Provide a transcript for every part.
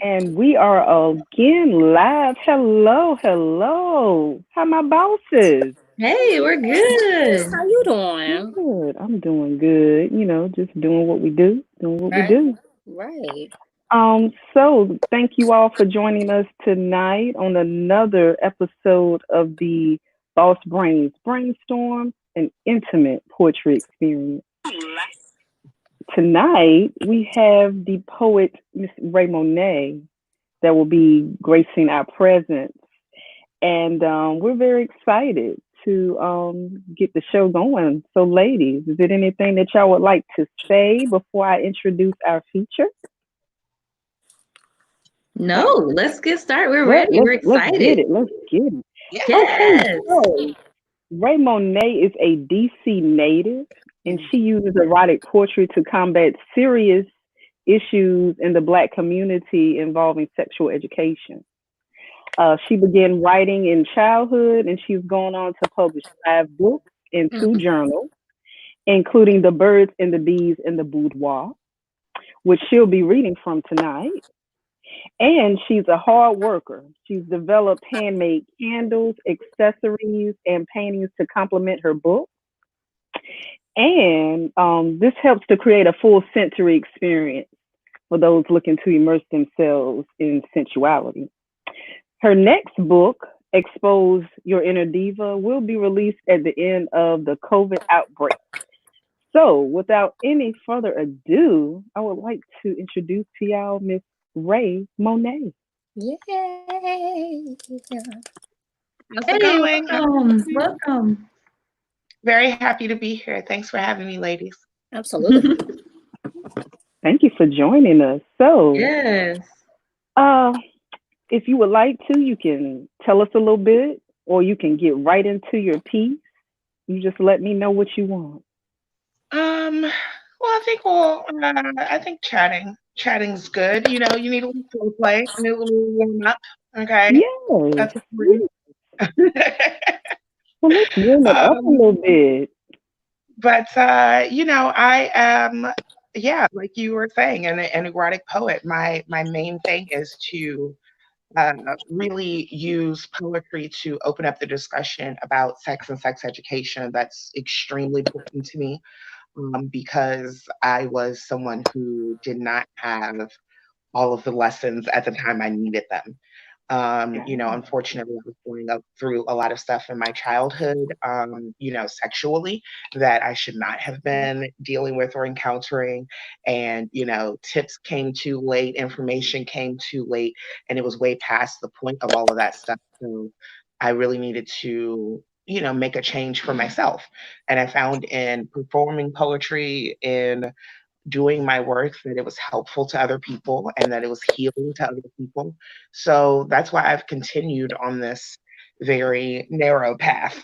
And we are again live. Hello, hello. How my bosses? Hey, we're good. How you doing? Good. I'm doing good. Just doing what we do, doing what we Right, do. right. So thank you all for joining us tonight on another episode of the Boss Brains Brainstorm, an intimate poetry experience. Tonight we have the poet Miss Rae Monet that will be gracing our presence. And we're very excited to get the show going. So, ladies, is there anything that y'all would like to say before I introduce our feature? No, let's get started. We're Let, ready. let's We're let's get excited. it. Let's get it. Okay, Yes. so Rae Monet is a DC native, and she uses erotic poetry to combat serious issues in the Black community involving sexual education. She began writing in childhood, and she's gone on to publish 5 books and two Mm. journals, including The Birds and the Bees and the Boudoir, which she'll be reading from tonight. And she's a hard worker. She's developed handmade candles, accessories, and paintings to complement her book. And this helps to create a full sensory experience for those looking to immerse themselves in sensuality. Her next book, Expose Your Inner Diva, will be released at the end of the COVID outbreak. So, without any further ado, I would like to introduce to y'all Miss Rae Monet. Yay! How's it Hey, going? welcome. Welcome. Very happy to be here. Thanks for having me, ladies. Absolutely. Thank you for joining us. So, Yes. uh, if you would like to, you can tell us a little bit, or you can get right into your piece. You just let me know what you want. I think chatting's good. You know, you need a little foreplay, you need a little warm up. Okay, Yes. that's important. Well, let's warm it up a um, little bit. I am, yeah, like you were saying, an erotic poet. My main thing is to uh, really use poetry to open up the discussion about sex and sex education. That's extremely important to me because I was someone who did not have all of the lessons at the time I needed them. Unfortunately, I was going up through a lot of stuff in my childhood, sexually that I should not have been dealing with or encountering. And, tips came too late, information came too late, and it was way past the point of all of that stuff. So I really needed to, make a change for myself. And I found in performing poetry, in doing my work that it was helpful to other people and that it was healing to other people. So that's why I've continued on this very narrow path.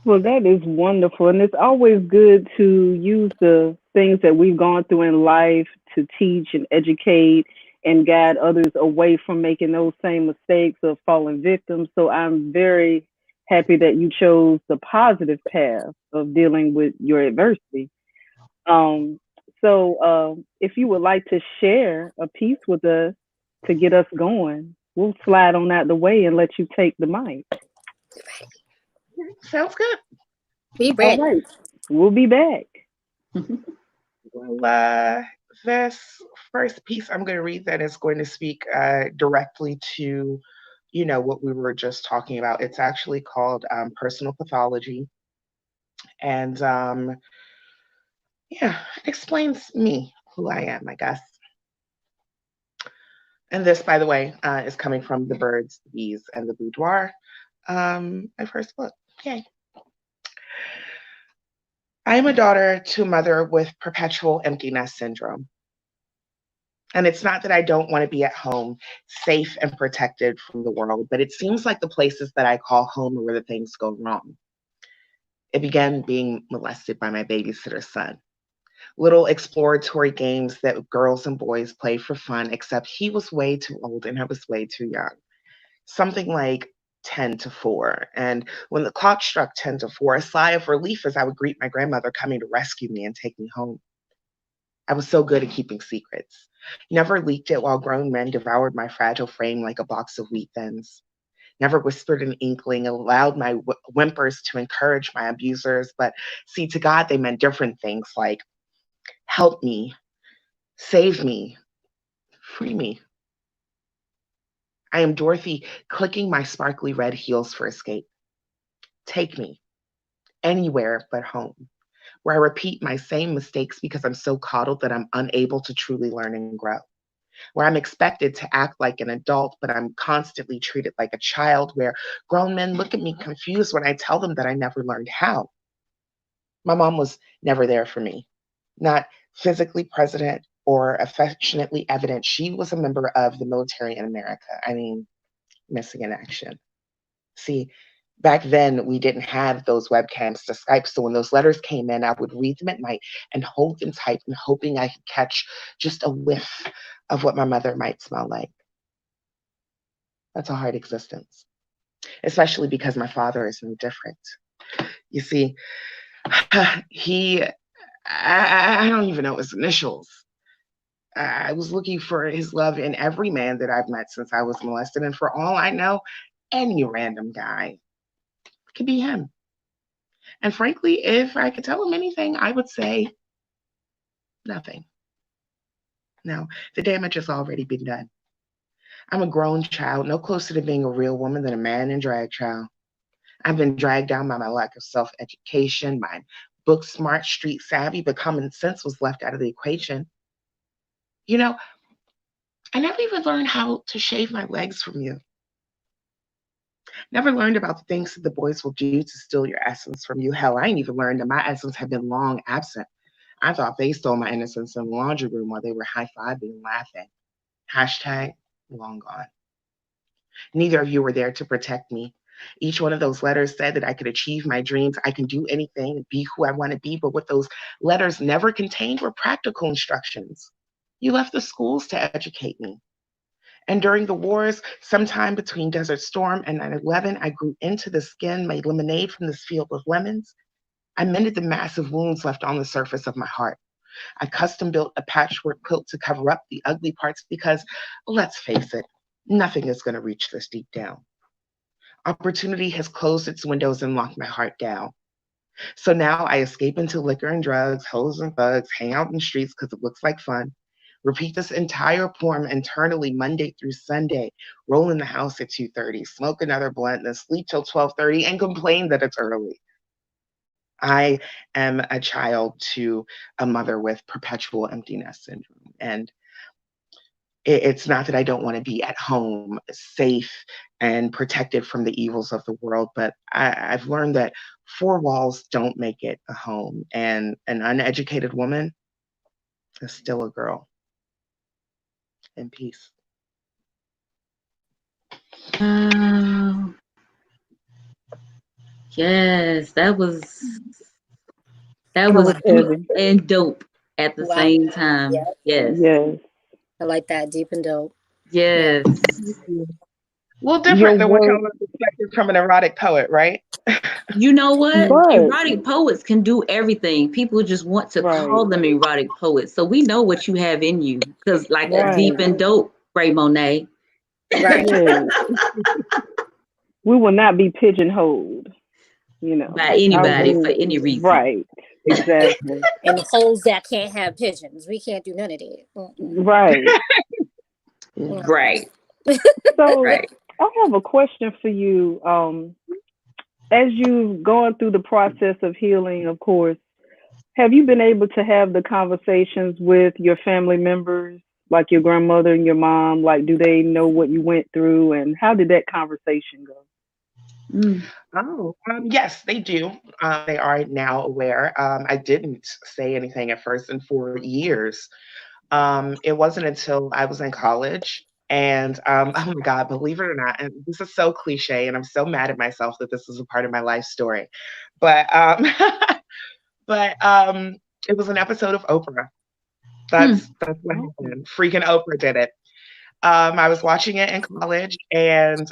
Well, that is wonderful. And it's always good to use the things that we've gone through in life to teach and educate and guide others away from making those same mistakes of falling victims. So I'm very happy that you chose the positive path of dealing with your adversity. Um, so if you would like to share a piece with us to get us going, we'll slide on out the way and let you take the mic. Sounds good. Be All ready. right, we'll be back. Well, this first piece I'm going to read that is going to speak directly to, what we were just talking about. It's actually called Personal Pathology. And yeah, it explains me, who I am, I guess. And this, by the way, is coming from The Birds, the Bees, and the Boudoir, my first book. Yay. I am a daughter to a mother with perpetual empty nest syndrome. And it's not that I don't want to be at home, safe and protected from the world, but it seems like the places that I call home are where the things go wrong. It began being molested by my babysitter's son. Little exploratory games that girls and boys play for fun, except he was way too old and I was way too young. Something like 10 to 4. And when the clock struck 10 to 4, a sigh of relief as I would greet my grandmother coming to rescue me and take me home. I was so good at keeping secrets. Never leaked it while grown men devoured my fragile frame like a box of wheat thins. Never whispered an inkling, allowed my whimpers to encourage my abusers. But see, to God, they meant different things like help me, save me, free me. I am Dorothy clicking my sparkly red heels for escape. Take me anywhere but home, where I repeat my same mistakes because I'm so coddled that I'm unable to truly learn and grow, where I'm expected to act like an adult, but I'm constantly treated like a child, where grown men look at me confused when I tell them that I never learned how. My mom was never there for me, not physically present or affectionately evident. She was a member of the military in America. I mean, missing in action. See, back then we didn't have those webcams to Skype. So when those letters came in, I would read them at night and hold them tight and hoping I could catch just a whiff of what my mother might smell like. That's a hard existence, especially because my father is no different. You see, he, I don't even know his initials. I was looking for his love in every man that I've met since I was molested. And for all I know, any random guy could be him. And frankly, if I could tell him anything, I would say nothing. No, the damage has already been done. I'm a grown child, no closer to being a real woman than a man in drag child. I've been dragged down by my lack of self education, my book smart, street savvy, but common sense was left out of the equation. You know, I never even learned how to shave my legs from you. Never learned about the things that the boys will do to steal your essence from you. Hell, I ain't even learned that my essence had been long absent. I thought they stole my innocence in the laundry room while they were high-fiving and laughing. Hashtag long gone. Neither of you were there to protect me. Each one of those letters said that I could achieve my dreams, I can do anything, be who I want to be, but what those letters never contained were practical instructions. You left the schools to educate me. And during the wars, sometime between Desert Storm and 9/11, I grew into the skin, made lemonade from this field of lemons. I mended the massive wounds left on the surface of my heart. I custom built a patchwork quilt to cover up the ugly parts because, let's face it, nothing is going to reach this deep down. Opportunity has closed its windows and locked my heart down. So now I escape into liquor and drugs, hoes and thugs, hang out in the streets because it looks like fun. Repeat this entire poem internally Monday through Sunday. Roll in the house at 2:30, smoke another blunt, then sleep till 12:30 and complain that it's early. I am a child to a mother with perpetual empty nest syndrome. And it's not that I don't want to be at home, safe and protected from the evils of the world, but I've learned that four walls don't make it a home. And an uneducated woman is still a girl. In peace. Wow. Yes, that was That was deep heavy. and dope at the Wow. same time. Yeah. Yes. Yes. I like that. Deep and dope. Yes. A little Your different than what work, comes perspective from an erotic poet, right? You know what? but Erotic poets can do everything. People just want to right, call them erotic poets. So we know what you have in you. Because like a deep right, and dope Rae Monet. Right. yes. We will not be pigeonholed. You know, By our anybody for rules. any reason. Right. Exactly. And holes that can't have pigeons. We can't do none of that. Right. Right. So Right. I have a question for you. As you've gone through the process of healing, of course, have you been able to have the conversations with your family members, like your grandmother and your mom? Like, do they know what you went through, and how did that conversation go? Mm. Oh, yes, they do. They are now aware. I didn't say anything at first, and for years, it wasn't until I was in college. And oh my God, believe it or not, and this is so cliche, and I'm so mad at myself that this is a part of my life story. But but it was an episode of Oprah. That's what happened. Freaking Oprah did it. I was watching it in college, and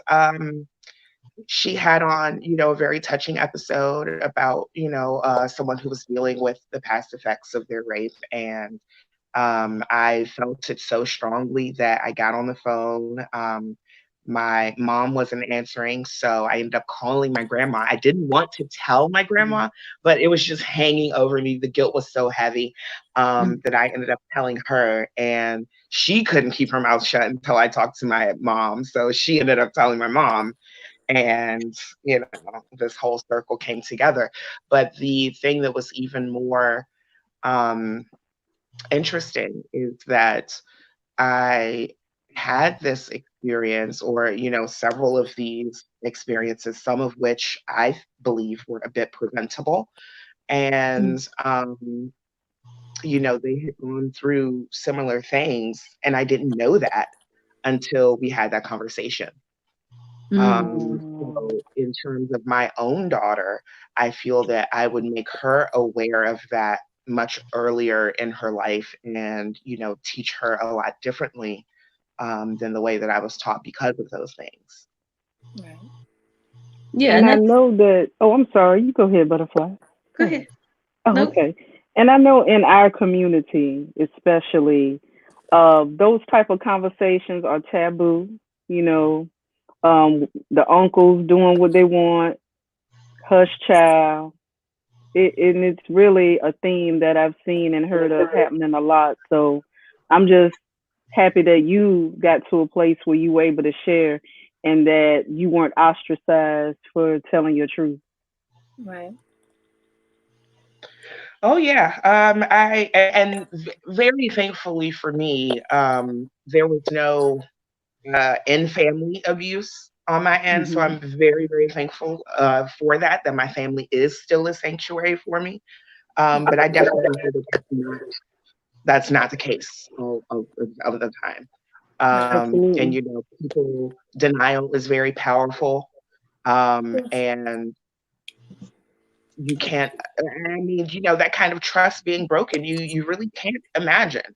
she had on, a very touching episode about, someone who was dealing with the past effects of their rape. And I felt it so strongly that I got on the phone. My mom wasn't answering, so I ended up calling my grandma. I didn't want to tell my Mhm. grandma, but it was just hanging over me. The guilt was so heavy Mhm. that I ended up telling her, and she couldn't keep her mouth shut until I talked to my mom. So she ended up telling my mom, and this whole circle came together. But the thing that was even more um, interesting is that I had this experience, or, several of these experiences, some of which I believe were a bit preventable. Mhm. And, they had gone through similar things, and I didn't know that until we had that conversation. Mm. Oh, So in terms of my own daughter, I feel that I would make her aware of that much earlier in her life, and, teach her a lot differently than the way that I was taught because of those things. Right. Yeah, and and I that's know that. Oh, I'm sorry. You go ahead, Butterfly. go Go ahead. ahead. Oh, Nope. okay. And I know in our community, especially, those type of conversations are taboo. You know, the uncles doing what they want, hush child. And it's really a theme that I've seen and heard of happening a lot. So I'm just happy that you got to a place where you were able to share and that you weren't ostracized for telling your truth. Right. Oh yeah, very thankfully for me, there was no in family abuse on my end, so Hmm. I'm very very thankful for that. That my family is still a sanctuary for me. But I definitely hear that that's not the case of the time. Right. And Absolutely. people denial is very powerful. And you can't, I mean, that kind of trust being broken, you really can't imagine.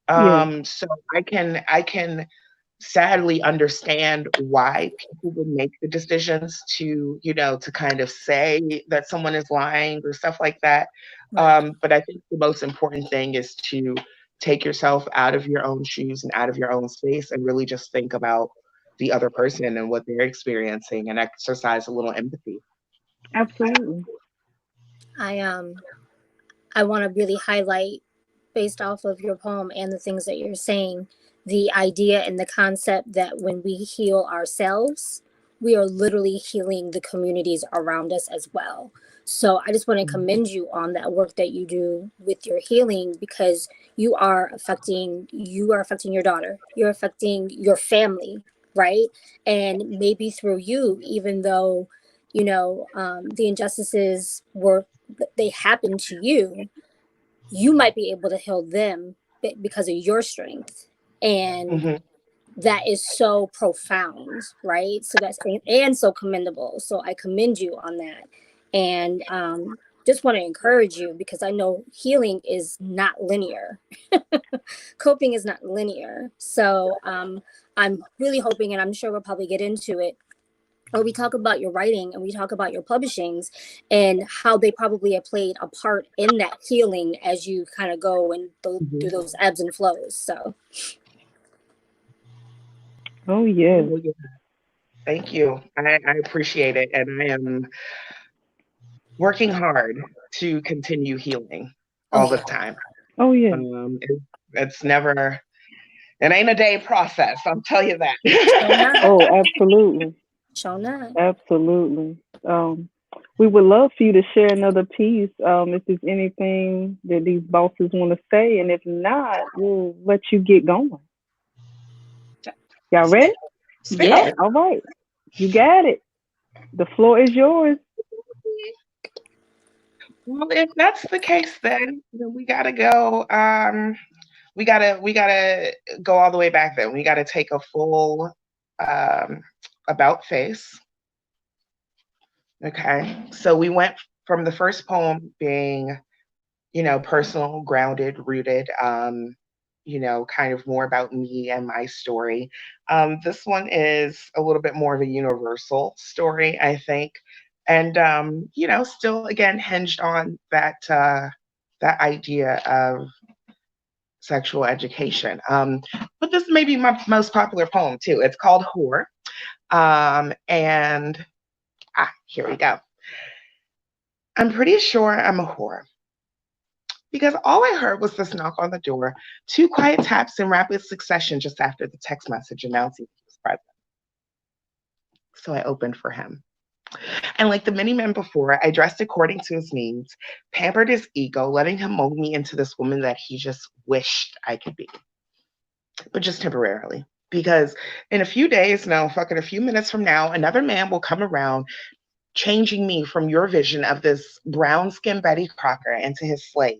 Yes. So I can sadly understand why people would make the decisions to kind of say that someone is lying or stuff like that. Right. But I think the most important thing is to take yourself out of your own shoes and out of your own space and really just think about the other person and what they're experiencing and exercise a little empathy. Absolutely. I I want to really highlight, based off of your poem and the things that you're saying, the idea and the concept that when we heal ourselves, we are literally healing the communities around us as well. So I just want to Mhm. commend you on that work that you do with your healing, because you are affecting your daughter, you're affecting your family, right? And maybe through you, even though the injustices they happened to you, you might be able to heal them because of your strength. And Mhm. that is so profound, right? So that's and so commendable. So I commend you on that. And just want to encourage you, because I know healing is not linear. Coping is not linear. So I'm really hoping, and I'm sure we'll probably get into it, or we talk about your writing and we talk about your publishings and how they probably have played a part in that healing as you kind of go and through Mhm. those ebbs and flows. So Oh, yes. Oh, yeah. Thank you. I appreciate it. And I am working hard to continue healing oh all the yeah. time. Oh, yes. It's never, it ain't a day process, I'll tell you Show that. not. Oh, absolutely. Show not. Absolutely. We would love for you to share another piece, if there's anything that these bosses want to say. And if not, we'll let you get going. Y'all ready? Spit, spit Yeah. on it. All right. You got it. The floor is yours. Well, if that's the case, then we gotta go. We gotta go all the way back. Then we gotta take a full um, about face. Okay, so we went from the first poem being, personal, grounded, rooted, kind of more about me and my story. This one is a little bit more of a universal story, I think. And, still again hinged on that idea of sexual education. But this may be my most popular poem too. It's called Whore. And here we go. I'm pretty sure I'm a whore because all I heard was this knock on the door, two quiet taps in rapid succession just after the text message announcing he was present. So I opened for him. And like the many men before, I dressed according to his needs, pampered his ego, letting him mold me into this woman that he just wished I could be, but just temporarily. Because in a few days, no, fucking a few minutes from now, another man will come around, changing me from your vision of this brown skinned Betty Crocker into his slave.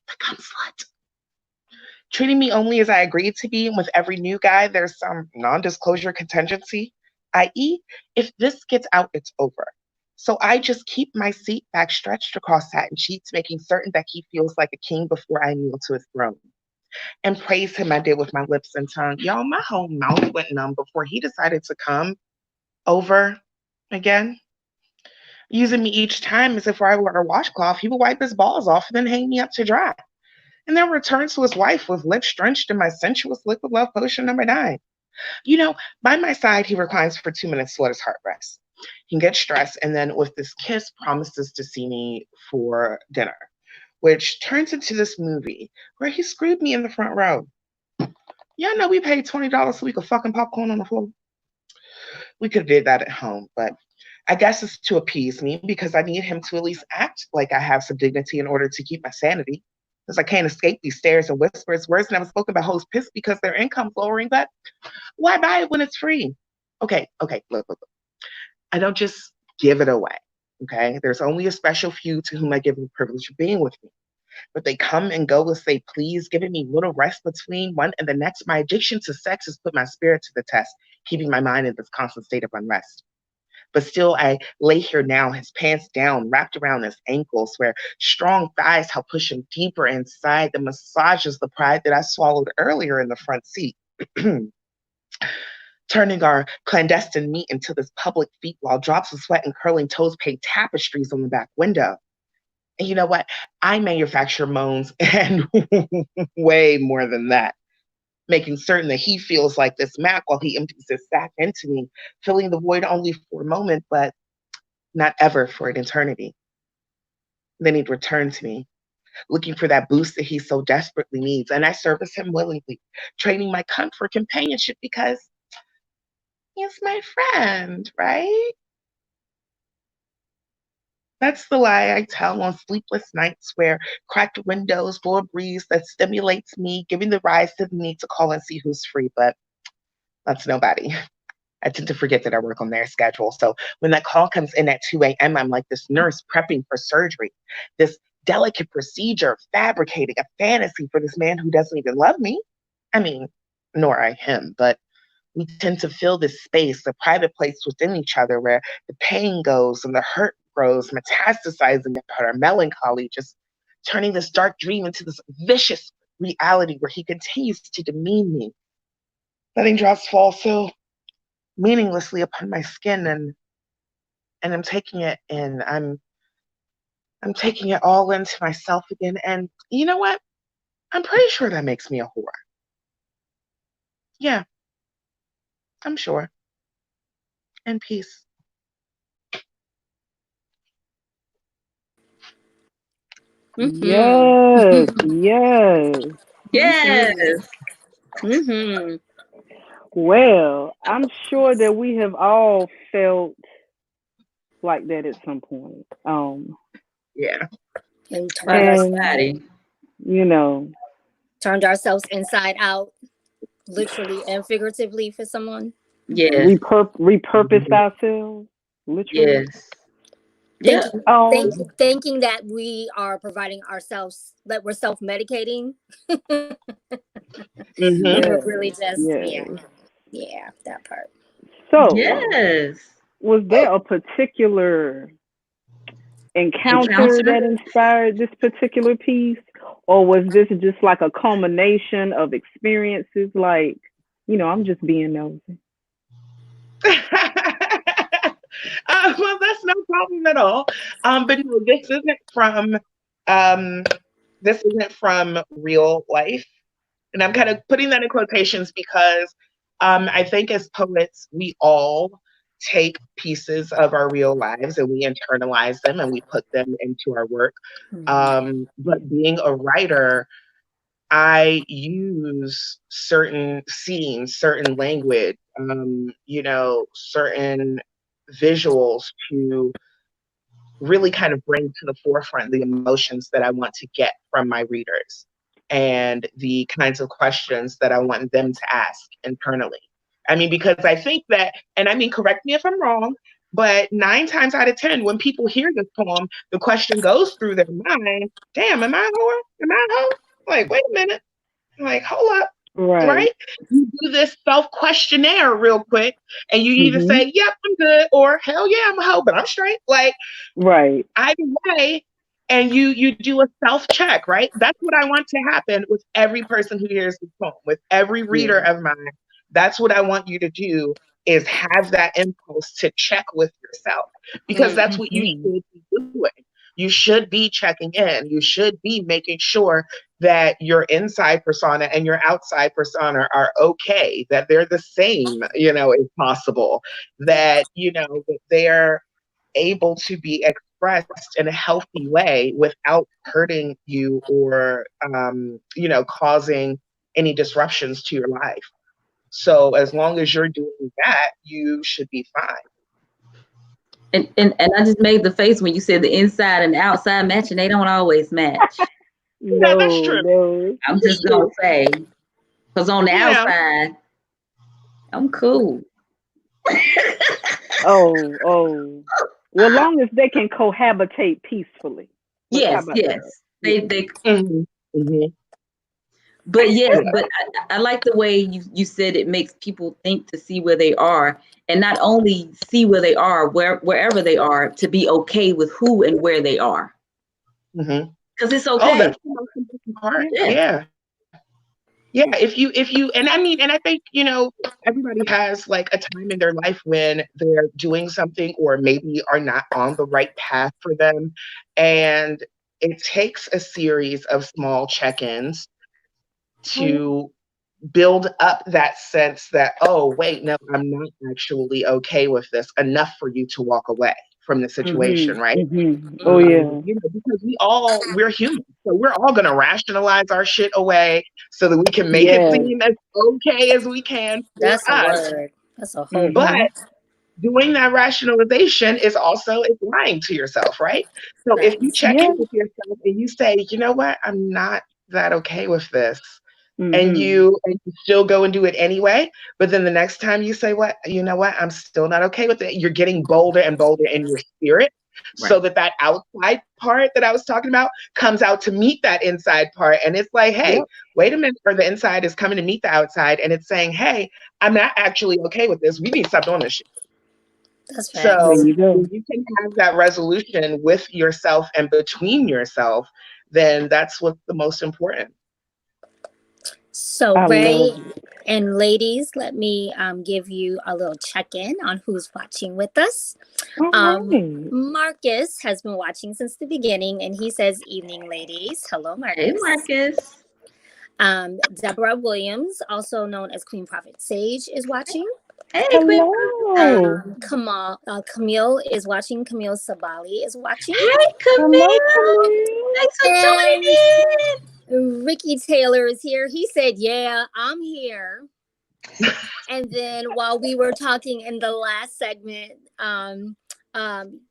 Become slut. Treating me only as I agreed to be, and with every new guy, there's some non disclosure contingency, i.e., if this gets out, it's over. So I just keep my seat back stretched across satin sheets, making certain that he feels like a king before I kneel to his throne. And praise him I did with my lips and tongue. Y'all, my whole mouth went numb before he decided to come over again, using me each time as if I were a washcloth. He would wipe his balls off and then hang me up to dry, and then return to his wife with lips drenched in my sensuous liquid love potion number 9. By my side, he reclines for 2 minutes to let his heart rest. He gets stressed, and then with this kiss, promises to see me for dinner, which turns into this movie where he screwed me in the front row. Y'all know we paid $20 so we could fucking popcorn on the floor. We could have did that at home, but I guess it's to appease me because I need him to at least act like I have some dignity in order to keep my sanity. Because I can't escape these stares and whispers. Words never spoken by hoes pissed because their income's lowering, but why buy it when it's free? Okay, look. I don't just give it away, okay? There's only a special few to whom I give the privilege of being with me. But they come and go as they please, giving me little rest between one and the next. My addiction to sex has put my spirit to the test, keeping my mind in this constant state of unrest. But still, I lay here now, his pants down, wrapped around his ankles, where strong thighs help push him deeper inside. The massages the pride that I swallowed earlier in the front seat. Turning our clandestine meat into this public feat while drops of sweat and curling toes paint tapestries on the back window. And you know what? I manufacture moans and way more than that, making certain that he feels like this Mac while he empties his sack into me, filling the void only for a moment, but not ever for an eternity. Then he'd return to me, looking for that boost that he so desperately needs. And I service him willingly, trading my cunt for companionship because he's my friend, right? That's the lie I tell on sleepless nights where cracked windows blow a breeze that stimulates me, giving the rise to the need to call and see who's free, but that's nobody. I tend to forget that I work on their schedule. So when that call comes in at 2 a.m., I'm like this nurse prepping for surgery, this delicate procedure, fabricating a fantasy for this man who doesn't even love me. I mean, nor I him, but we tend to fill this space, a private place within each other where the pain goes and the hurt grows, metastasizing our melancholy, just turning this dark dream into this vicious reality where he continues to demean me, letting drops fall so meaninglessly upon my skin, and I'm taking it in. I'm taking it all into myself again. And you know what? I'm pretty sure that makes me a whore. Yeah, I'm sure. And peace. Yes, yes. Yes. Mm-hmm. Well, I'm sure that we have all felt like that at some point. Yeah. And And you know, turned ourselves inside out, literally and figuratively, for someone. Yes. repurposed ourselves, literally. Yes. Yeah. Thinking that we are providing ourselves, that we're self-medicating. Mm-hmm. We were Yes, really just, yes. yeah, that part. So, Yes. was there a particular encounter Encounter. that inspired this particular piece, or was this just like a culmination of experiences? Like, I'm just being nosy. Well, that's no problem at all. But no, um, this isn't from real life. And I'm kind of putting that in quotations because I think as poets, we all take pieces of our real lives and we internalize them and we put them into our work. But being a writer, I use certain scenes, certain language, certain visuals to really kind of bring to the forefront the emotions that I want to get from my readers and the kinds of questions that I want them to ask internally. I mean, because I think that, and I mean, correct me if I'm wrong, but 9 times out of 10, when people hear this poem, the question goes through their mind, damn, am I a whore? Am I a hoe? Like, wait a minute. Like, hold up. Right? You do this self-questionnaire real quick, and you either say, yep, I'm good, or hell yeah, I'm a hoe, but I'm straight. Like, either way, and you do a self-check, right? That's what I want to happen with every person who hears this poem, with every reader of mine. That's what I want you to do, is have that impulse to check with yourself, because that's what you should be doing. You should be checking in. You should be making sure that your inside persona and your outside persona are okay, that they're the same, if possible, that, that they're able to be expressed in a healthy way without hurting you or, causing any disruptions to your life. So as long as you're doing that, you should be fine. And I just made the face when you said the inside and the outside match, and they don't always match. No, that's true. No. I'm just gonna say, because on the outside, I'm cool. Well, long as they can cohabitate peacefully. Yes. They But yes, but I like the way you said it makes people think to see where they are, and not only see where they are, wherever they are, to be okay with who and where they are. Because it's okay. Oh, that's the most important part. Yeah. If you, and I mean, and I think, everybody has like a time in their life when they're doing something or maybe are not on the right path for them. And it takes a series of small check-ins to build up that sense that, oh, wait, no, I'm not actually okay with this, enough for you to walk away from the situation, right? Oh, yeah. Because we're human. So we're all going to rationalize our shit away so that we can make it seem as okay as we can. That's a word. That's a whole But doing that rationalization is also lying to yourself, right? So if you check in with yourself and you say, you know what, I'm not that okay with this. And you still go and do it anyway. But then the next time you say, you know what, I'm still not okay with it. You're getting bolder and bolder in your spirit, so that outside part that I was talking about comes out to meet that inside part. And it's like, hey, wait a minute, or the inside is coming to meet the outside. And it's saying, hey, I'm not actually okay with this. We need to stop doing this shit. That's right. So you can have that resolution with yourself and between yourself, then that's what's the most important. So Rae and ladies, let me give you a little check-in on who's watching with us. Marcus has been watching since the beginning, and he says, evening, ladies. Hello, Marcus. Hey, Marcus. Deborah Williams, also known as Queen Prophet Sage, is watching. Hey, hello. Camille is watching. Camille Sabali is watching. Hey, Camille. Thanks for joining in. Ricky Taylor is here. He said, yeah, I'm here. And then while we were talking in the last segment, the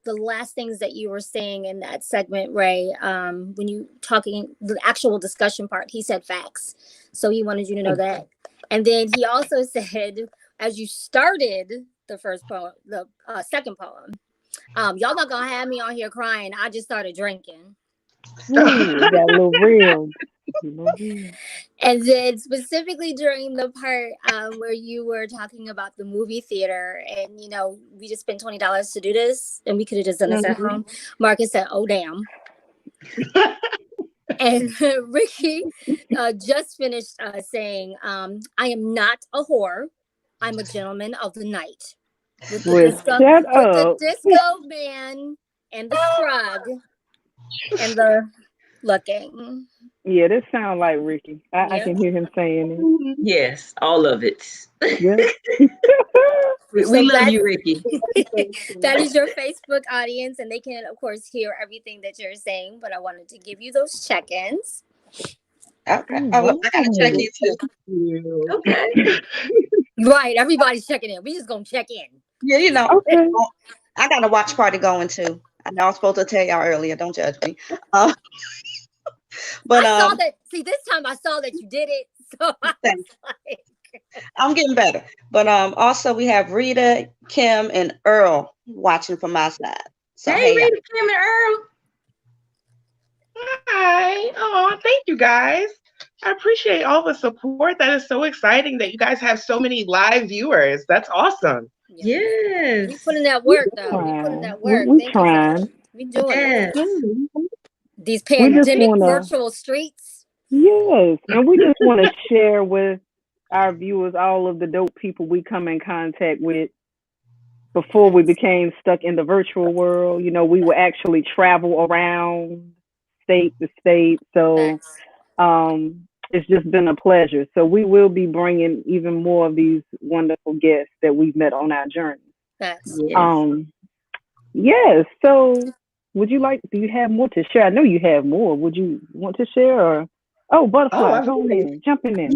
last things that you were saying in that segment, Rae, when you talking the actual discussion part, he said facts. So he wanted you to know that. And then he also said, as you started the first poem, the second poem, y'all not gonna have me on here crying. I just started drinking. Got a little real. And then specifically during the part where you were talking about the movie theater and, we just spent $20 to do this and we could have just done this at home. Marcus said, oh, damn. And Ricky just finished saying, I am not a whore. I'm a gentleman of the night. With the disco man and the shrug and the looking. Yeah, this sounds like Ricky. I Yep. can hear him saying it. Mhm. Yes, all of it. Yeah. We So love you, Ricky. that is your Facebook audience, and they can, of course, hear everything that you're saying. But I wanted to give you those check-ins. Okay. All Oh, look, I gotta check right. you too. You. Okay. Right, everybody's checking in. We just gonna check in. Yeah, Okay. I got a watch party going too. I know I was supposed to tell y'all earlier. Don't judge me. Uh, but I saw that. See, this time I saw that you did it, so I was thanks. like, I'm getting better. But also we have Rita, Kim, and Earl watching from my side. So Hey, hey, y'all. Rita, Kim, and Earl. Hi. Oh, thank you guys. I appreciate all the support. That is so exciting that you guys have so many live viewers. That's awesome. yeah, we Yes. put in that We work though. We put in Trying. that We work. we Thank you for that. trying. We doing it. Yes. do. These We just pandemic wanna virtual streets. yes, and we just want to share with our viewers all of the dope people we come in contact with before we Facts. became stuck in the virtual world. You know, we would actually travel around state to state. So Facts. it's just been a pleasure. So we will be bringing even more of these wonderful guests that we've met on our journey. Facts. Yes. Um, yes. So would you like? Do you have more to share? I know you have more. Would you want to share? Or oh, Oh, butterfly, I've go on always, in, jump in there.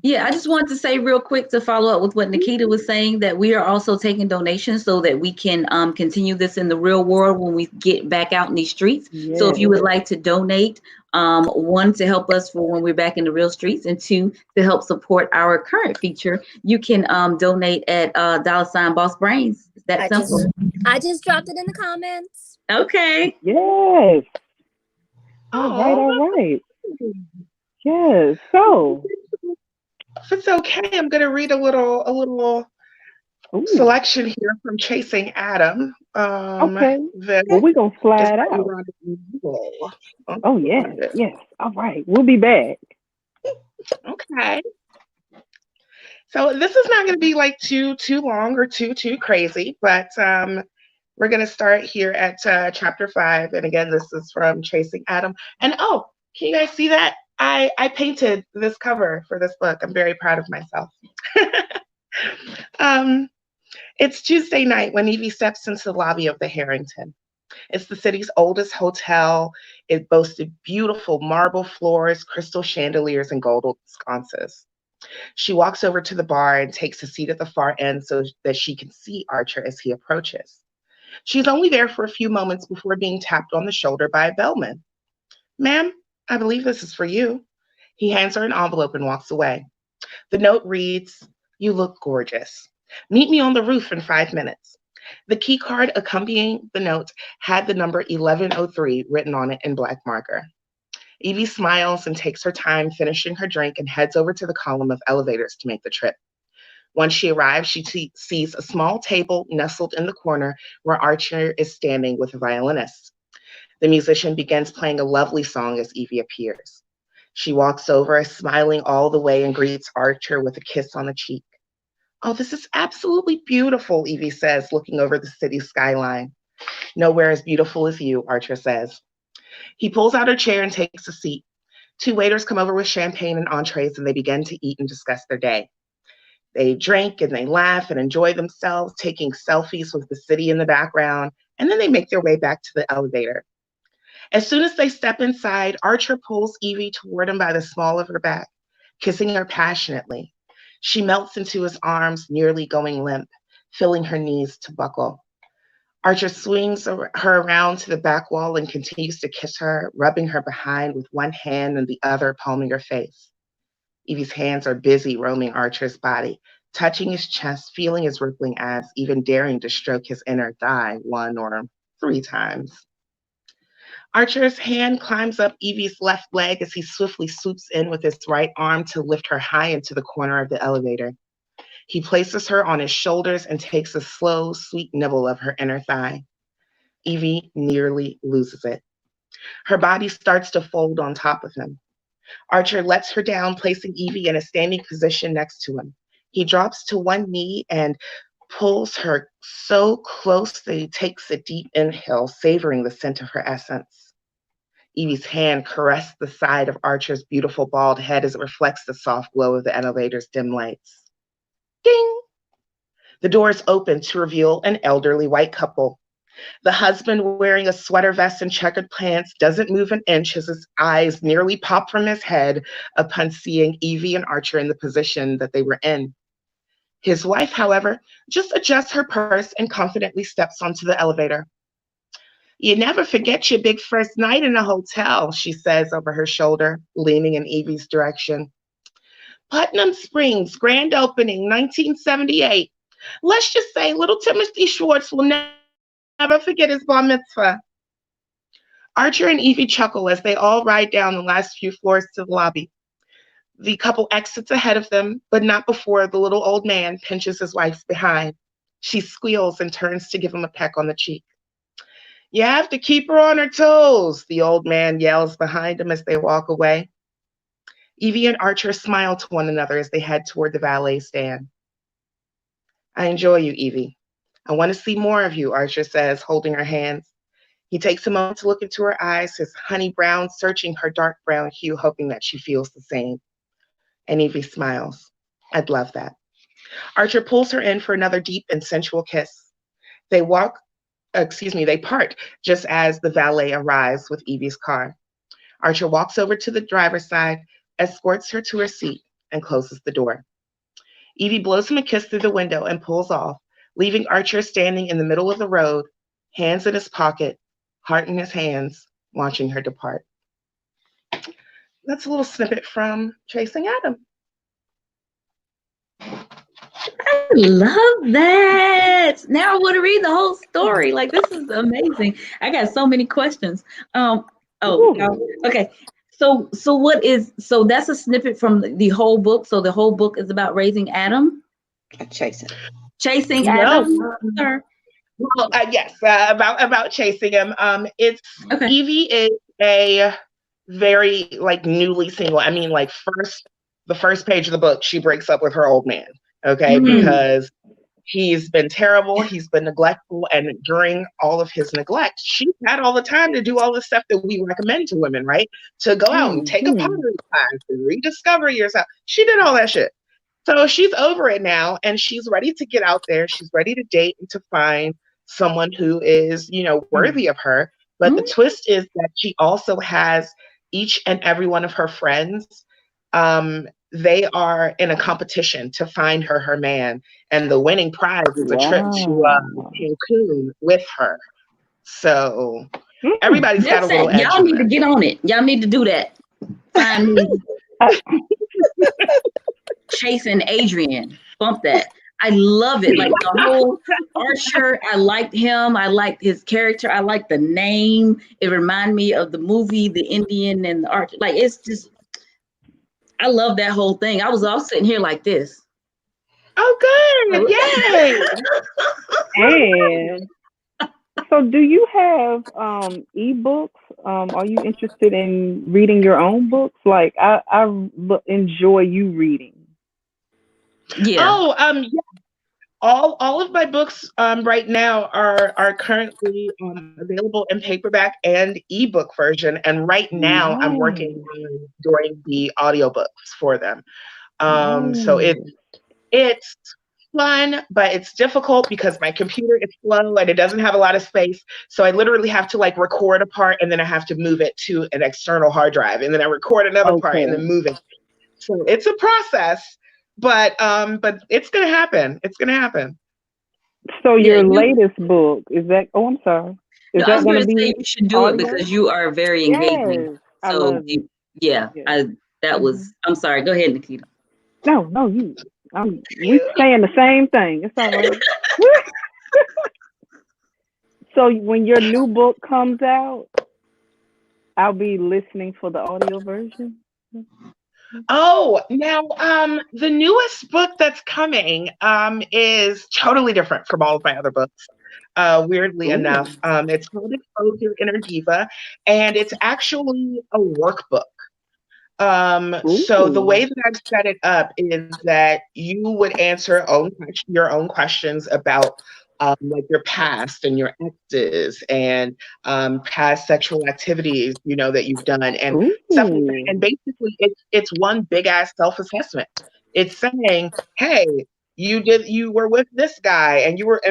Yeah, I just wanted to say real quick to follow up with what Nikita was saying that we are also taking donations so that we can continue this in the real world when we get back out in these streets. So if you Yes. would like to donate, one, to help us for when we're back in the real streets, and two, to help support our current feature, you can donate at $ Boss Brains. It's that I simple. just I just dropped it in the comments. Okay. Yes. All right. Oh, All right. Yes. So, if it's okay, I'm gonna read a little ooh, selection here from Chasing Adam. okay. That Well, we're going to is slide by out. Erotic Novel. Oh, yes. Yes. All right. We'll be back. Okay. So this is not going to be like too long or too crazy, but we're going to start here at chapter 5. And again, this is from Chasing Adam. And oh, can you guys see that? I painted this cover for this book. I'm very proud of myself. um, it's Tuesday night when Evie steps into the lobby of the Harrington. It's the city's oldest hotel. It boasted beautiful marble floors, crystal chandeliers, and gold sconces. She walks over to the bar and takes a seat at the far end so that she can see Archer as he approaches. She's only there for a few moments before being tapped on the shoulder by a bellman. Ma'am, I believe this is for you. He hands her an envelope and walks away. The note reads, You look gorgeous. Meet me on the roof in 5 minutes. The key card accompanying the note had the number 1103 written on it in black marker. Evie smiles and takes her time finishing her drink and heads over to the column of elevators to make the trip. Once she arrives, she sees a small table nestled in the corner where Archer is standing with a violinist. The musician begins playing a lovely song as Evie appears. She walks over, smiling all the way, and greets Archer with a kiss on the cheek. Oh, this is absolutely beautiful, Evie says, looking over the city skyline. Nowhere as beautiful as you, Archer says. He pulls out her chair and takes a seat. Two waiters come over with champagne and entrees, and they begin to eat and discuss their day. They drink and they laugh and enjoy themselves, taking selfies with the city in the background, and then they make their way back to the elevator. As soon as they step inside, Archer pulls Evie toward him by the small of her back, kissing her passionately. She melts into his arms, nearly going limp, filling her knees to buckle. Archer swings her around to the back wall and continues to kiss her, rubbing her behind with one hand and the other palming her face. Evie's hands are busy roaming Archer's body, touching his chest, feeling his rippling abs, even daring to stroke his inner thigh 1 or 3 times. Archer's hand climbs up Evie's left leg as he swiftly swoops in with his right arm to lift her high into the corner of the elevator. He places her on his shoulders and takes a slow, sweet nibble of her inner thigh. Evie nearly loses it. Her body starts to fold on top of him. Archer lets her down, placing Evie in a standing position next to him. He drops to one knee and pulls her so close that he takes a deep inhale, savoring the scent of her essence. Evie's hand caressed the side of Archer's beautiful bald head as it reflects the soft glow of the elevator's dim lights. Ding! The doors opened to reveal an elderly white couple. The husband, wearing a sweater vest and checkered pants, doesn't move an inch as his eyes nearly pop from his head upon seeing Evie and Archer in the position that they were in. His wife, however, just adjusts her purse and confidently steps onto the elevator. You never forget your big first night in a hotel, she says over her shoulder, leaning in Evie's direction. Putnam Springs, grand opening, 1978. Let's just say little Timothy Schwartz will never forget his bar mitzvah. Archer and Evie chuckle as they all ride down the last few floors to the lobby. The couple exits ahead of them, but not before the little old man pinches his wife's behind. She squeals and turns to give him a peck on the cheek. You have to keep her on her toes, the old man yells behind him as they walk away. Evie and Archer smile to one another as they head toward the valet stand. I enjoy you, Evie. I want to see more of you, Archer says, holding her hands. He takes a moment to look into her eyes, his honey brown searching her dark brown hue, hoping that she feels the same. And Evie smiles. I'd love that. Archer pulls her in for another deep and sensual kiss. They part just as the valet arrives with Evie's car. Archer walks over to the driver's side, escorts her to her seat, and closes the door. Evie blows him a kiss through the window and pulls off, leaving Archer standing in the middle of the road, hands in his pocket, heart in his hands, watching her depart. That's a little snippet from Chasing Adam. I love that. Now I want to read the whole story. Like, this is amazing. I got so many questions. Okay. So that's a snippet from the whole book. So the whole book is about raising Adam. Chasing Adam. No. Well, yes, about chasing him. It's okay. Evie is a very newly single. I mean, the first page of the book, she breaks up with her old man. Okay, because he's been terrible, he's been neglectful, and during all of his neglect, she's had all the time to do all the stuff that we recommend to women, right? To go out and take a pottery class and rediscover yourself. She did all that shit. So she's over it now, and she's ready to get out there. She's ready to date and to find someone who is, worthy of her. But the twist is that she also has each and every one of her friends. They are in a competition to find her man, and the winning prize is a trip to Cancun with her. So everybody's got a little edge. Y'all need to get on it. Y'all need to do that. Find me. Chasing Adrian. Bump that. I love it. Like the whole Archer, I liked him. I liked his character. I liked the name. It reminded me of the movie, The Indian and the Archer. Like, it's just, I love that whole thing. I was all sitting here like this. Oh, good. Yay. And so do you have ebooks? Are you interested in reading your own books? Like, I enjoy you reading. Yeah. Yeah. All of my books right now are currently available in paperback and ebook version. And right now I'm working on doing the audiobooks for them. So it's fun, but it's difficult because my computer is slow and it doesn't have a lot of space. So I literally have to record a part, and then I have to move it to an external hard drive, and then I record another part and then move it. So it's a process. But it's gonna happen. It's gonna happen. So your latest book is that? Oh, I'm sorry. Is that going to be? You should do it because you are very engaging. Yes, so that was. I'm sorry. Go ahead, Nikita. No, we saying the same thing. It's all right. So when your new book comes out, I'll be listening for the audio version. Oh, now the newest book that's coming is totally different from all of my other books. Weirdly enough, it's called Exposure Inner Diva, and it's actually a workbook. So the way that I've set it up is that you would answer your own questions about like your past and your exes and past sexual activities, that you've done and stuff like that. And Ooh. basically, it's one big ass self-assessment. It's saying, hey, you were with this guy and you were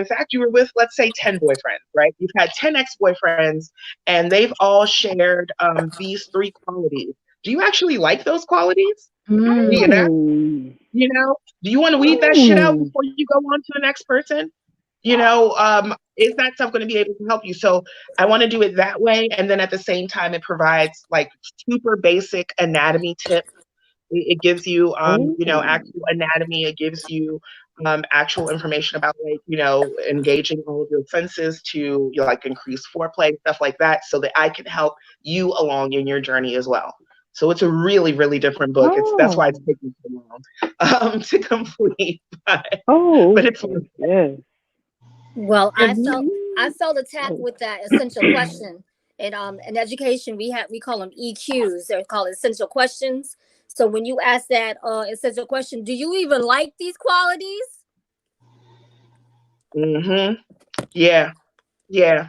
with, let's say, 10 boyfriends, right? You've had 10 ex-boyfriends and they've all shared these three qualities. Do you actually like those qualities? You know, Ooh. do you want to weed that shit out Ooh. before you go on to the next person? Is that stuff going to be able to help you? So I want to do it that way. And then at the same time, it provides like super basic anatomy tips. It gives you, Ooh. actual anatomy. It gives you actual information about like, engaging all of your senses to like increase foreplay, stuff like that, so that I can help you along in your journey as well. So it's a really, really different book. That's why Oh. it's taking so long to complete, Oh. but it's Yes. Well, Have I you? felt attacked Oh. with that essential question. In education we call them EQs. They're called essential questions. So when you ask that essential question, do you even like these qualities? Mm-hmm. Yeah, yeah,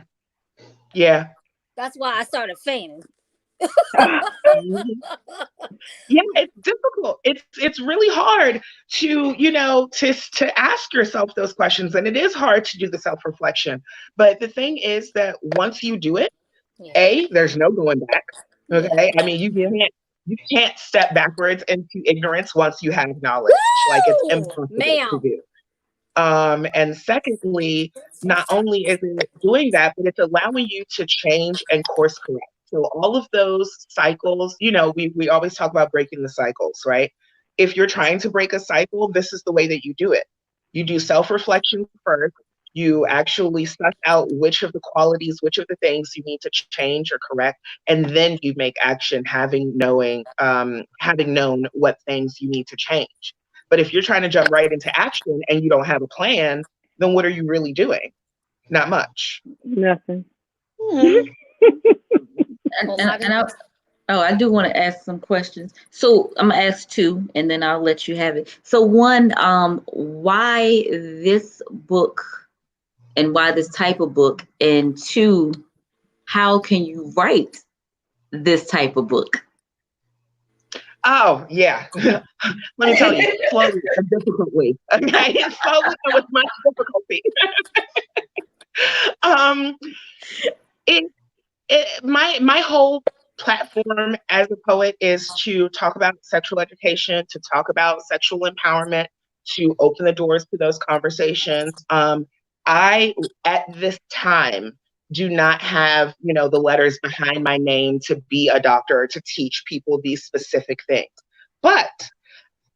yeah. That's why I started fainting. Mhm. Yeah, it's difficult. It's really hard to, to ask yourself those questions. And it is hard to do the self-reflection. But the thing is that once you do it, Yeah. there's no going back. Yeah. Okay. I mean, Yeah. you can't step backwards into ignorance once you have knowledge. Like it's Woo! impossible to Ma'am. do. And secondly, not only is it doing that, but it's allowing you to change and course correct. So all of those cycles, we always talk about breaking the cycles, right? If you're trying to break a cycle, this is the way that you do it. You do self-reflection first. You actually suss out which of the qualities, which of the things you need to change or correct, and then you make action, having known what things you need to change. But if you're trying to jump right into action and you don't have a plan, then what are you really doing? Not much. Nothing. Mhm. And, Well, and, and I, oh, I do want to ask some questions. So I'm gonna ask two, and then I'll let you have it. So one, why this book, and why this type of book, and two, how can you write this type of book? Oh, yeah. Let me tell you, slowly and difficultly. Okay, slowly and with much difficulty. um, it, my whole platform as a poet is to talk about sexual education, to talk about sexual empowerment, to open the doors to those conversations. I, at this time, do not have, the letters behind my name to be a doctor or to teach people these specific things. But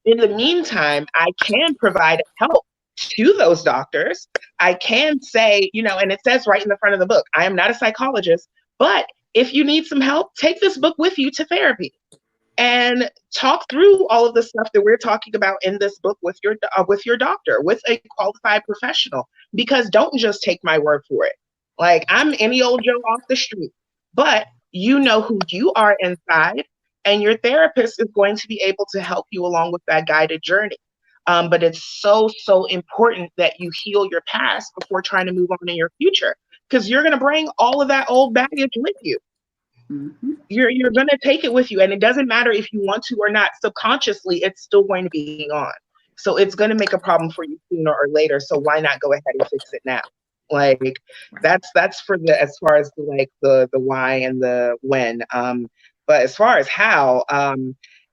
in the meantime, I can provide help to those doctors. I can say, and it says right in the front of the book, I am not a psychologist, but if you need some help, take this book with you to therapy and talk through all of the stuff that we're talking about in this book with your doctor, with a qualified professional. Because don't just take my word for it. Like I'm any old Joe off the street, but you know who you are inside, and your therapist is going to be able to help you along with that guided journey. But it's so important that you heal your past before trying to move on in your future, because you're going to bring all of that old baggage with you. Mm-hmm. You're going to take it with you, and it doesn't matter if you want to or not. Subconsciously, it's still going to be on. So it's going to make a problem for you sooner or later. So why not go ahead and fix it now? Like that's for the as far as the why and the when. But as far as how,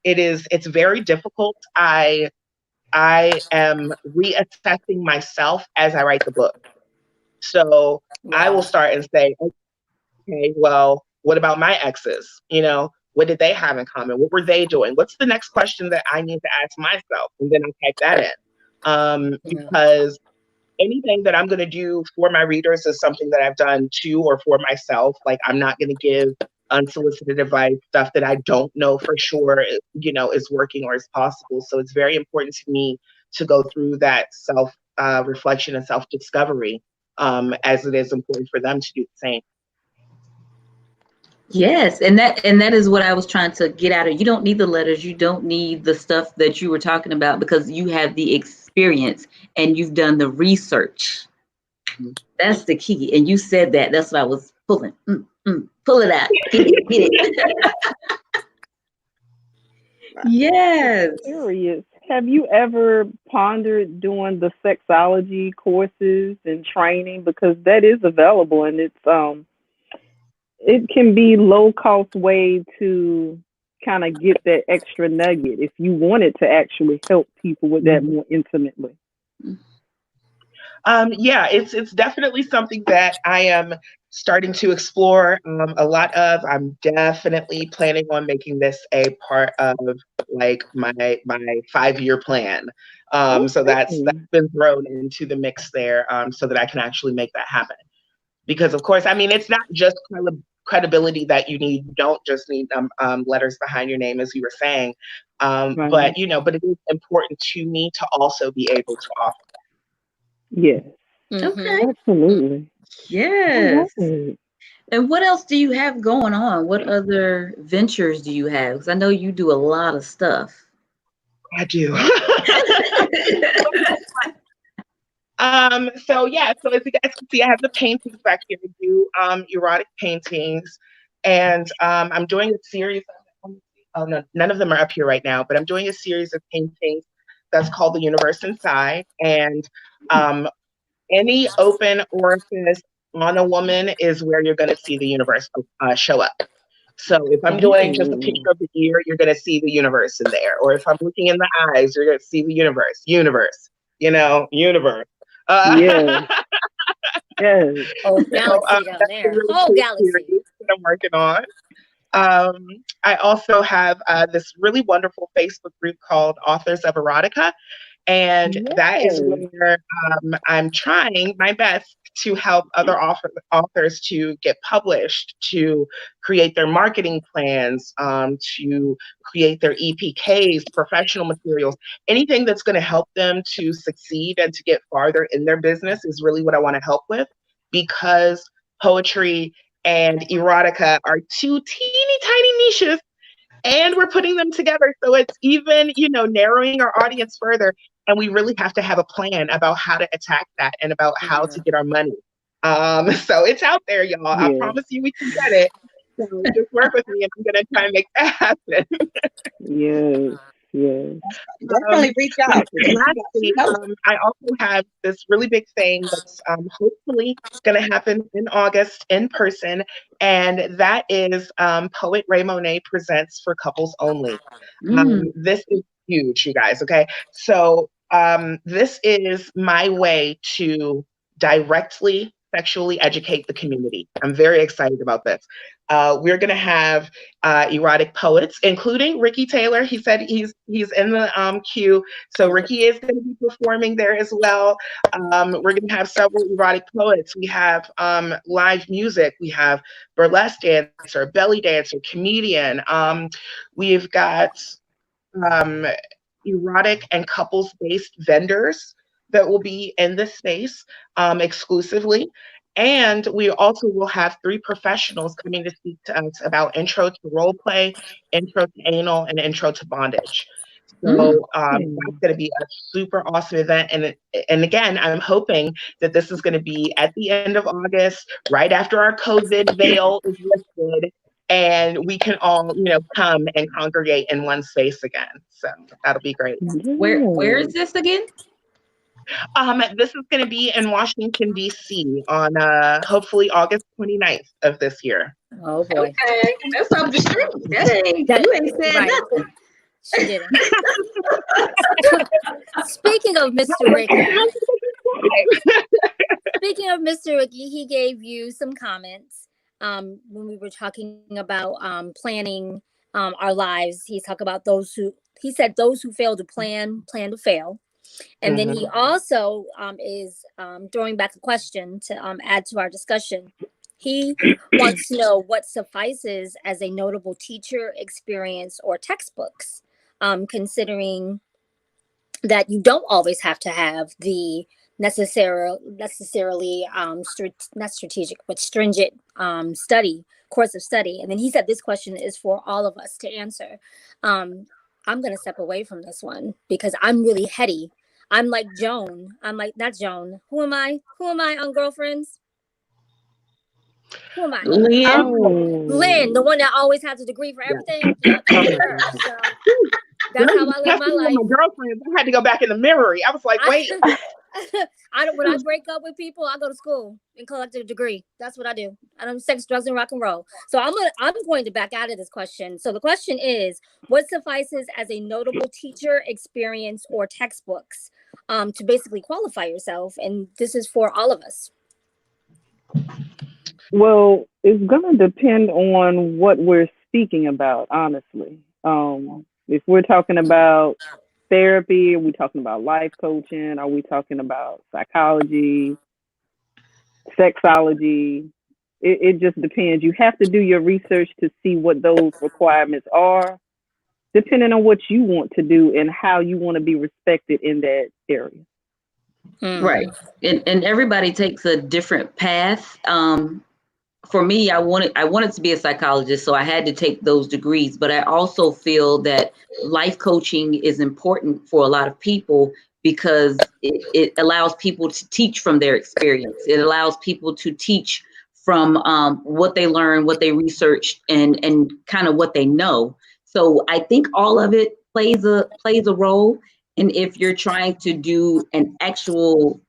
it's very difficult. I am reassessing myself as I write the book. So I will wow. start and say, okay, well, what about my exes? What did they have in common? What were they doing? What's the next question that I need to ask myself? And then I type that in. Yeah. Because anything that I'm going to do for my readers is something that I've done to or for myself. Like I'm not going to give unsolicited advice, stuff that I don't know for sure, is working or is possible. So it's very important to me to go through that self reflection and self discovery, as it is important for them to do the same. Yes, and that is what I was trying to get out of. You don't need the letters, you don't need the stuff that you were talking about, because you have the experience and you've done the research. That's the key. And you said that. That's what I was pulling. Pull it out. Get it. Yes. Curious. Have you ever pondered doing the sexology courses and training, because that is available, and it can be low cost way to kind of get that extra nugget if you wanted to actually help people with that more intimately. Yeah, it's definitely something that I am starting to explore a lot of. I'm definitely planning on making this a part of like my 5-year plan. So that's Okay. been thrown into the mix there, so that I can actually make that happen. Because of course, I mean, it's not just credibility that you need. You don't just need letters behind your name, as you were saying, Right. but but it is important to me to also be able to offer. Yes. Okay. Absolutely. All Yes. right. And what else do you have going on? What other ventures do you have? Because I know you do a lot of stuff. I do. So yeah, so as you guys can see, I have the paintings back here. I do erotic paintings, and I'm doing a series oh no, none of them are up here right now, but I'm doing a series of paintings that's called The Universe Inside. And um any open orifice on a woman is where you're going to see the universe show up. So if I'm doing just a Ooh. picture of the ear, you're going to see the universe in there. Or if I'm looking in the eyes, you're going to see the universe, universe. Yes. Yes. Whole So galaxy down that's a there. really Whole cool galaxy. series that I'm working on. I also have this really wonderful Facebook group called Authors of Erotica. And that is Yes. where I'm trying my best to help other authors to get published, to create their marketing plans, to create their EPKs, professional materials, anything that's going to help them to succeed and to get farther in their business is really what I want to help with, because poetry and erotica are two teeny tiny niches, and we're putting them together, so it's even narrowing our audience further, and we really have to have a plan about how to attack that and about how to get our money. So it's out there, y'all. I Yes. promise you we can get it. So just work with me, and I'm gonna try and make that happen. Yes. Yes. Definitely reach And out. lastly, I also have this really big thing that's hopefully going to happen in August in person, and that is Poet Rae Monet presents for couples only. This is huge, you guys. Okay, so this is my way to directly sexually educate the community. I'm very excited about this. We're going to have erotic poets, including Ricky Taylor. He said he's in the queue, so Ricky is going to be performing there as well. We're going to have several erotic poets. We have live music. We have burlesque dancer, belly dancer, comedian. We've got erotic and couples-based vendors that will be in this space exclusively. And we also will have 3 professionals coming to speak to us about intro to role play, intro to anal, and intro to bondage. So that's going to be a super awesome event. And again, I'm hoping that this is going to be at the end of August, right after our COVID veil is lifted, and we can all, come and congregate in one space again. So that'll be great. Where is this again? This is going to be in Washington, D.C. on hopefully August 29th of this year. Oh boy. Okay, that's up the street. You ain't said Right. nothing. She didn't. Speaking of Mr. Ricky, he gave you some comments when we were talking about planning our lives. He talked about he said those who fail to plan to fail. And then he also is throwing back a question to add to our discussion. He wants to know what suffices as a notable teacher experience or textbooks, considering that you don't always have to have the necessarily not strategic but stringent course of study. And then he said this question is for all of us to answer. I'm going to step away from this one because I'm really heady. I'm like Joan. I'm like, not Joan. Who am I? Who am I on Girlfriends? Who am I? Lynn, Lynn, the Oh, one that always has a degree for Yeah. everything. Yep, that's her. So that's Girl, how you I live tested my me on life. my girlfriends. I had to go back in the memory. I was like, wait. I, when I break up with people, I go to school and collect a degree. That's what I do. I don't sex, drugs, and rock and roll. So I'm going to back out of this question. So the question is, what suffices as a notable teacher experience or textbooks to basically qualify yourself? And this is for all of us. well, it's gonna depend on what we're speaking about, honestly. If we're talking about therapy, are we talking about life coaching? Are we talking about psychology, sexology? It just depends. You have to do your research to see what those requirements are, depending on what you want to do and how you want to be respected in that area. right. And everybody takes a different path. For me, I wanted to be a psychologist, so I had to take those degrees. But I also feel that life coaching is important for a lot of people because it allows people to teach from their experience. It allows people to teach from what they learn, what they research, and kind of what they know. So I think all of it plays a role. And if you're trying to do an actual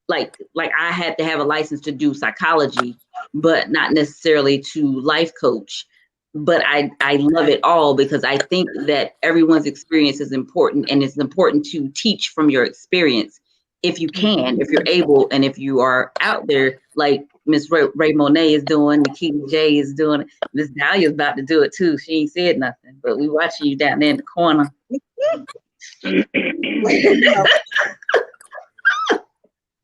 like I had to have a license to do psychology, but not necessarily to life coach. But I love it all because I think that everyone's experience is important, and it's important to teach from your experience if you can, if you're able, and if you are out there like Miss Rae Monet is doing, Nikita J is doing, Miss Dahlia's about to do it too. She ain't said nothing, but we watching you down there in the corner.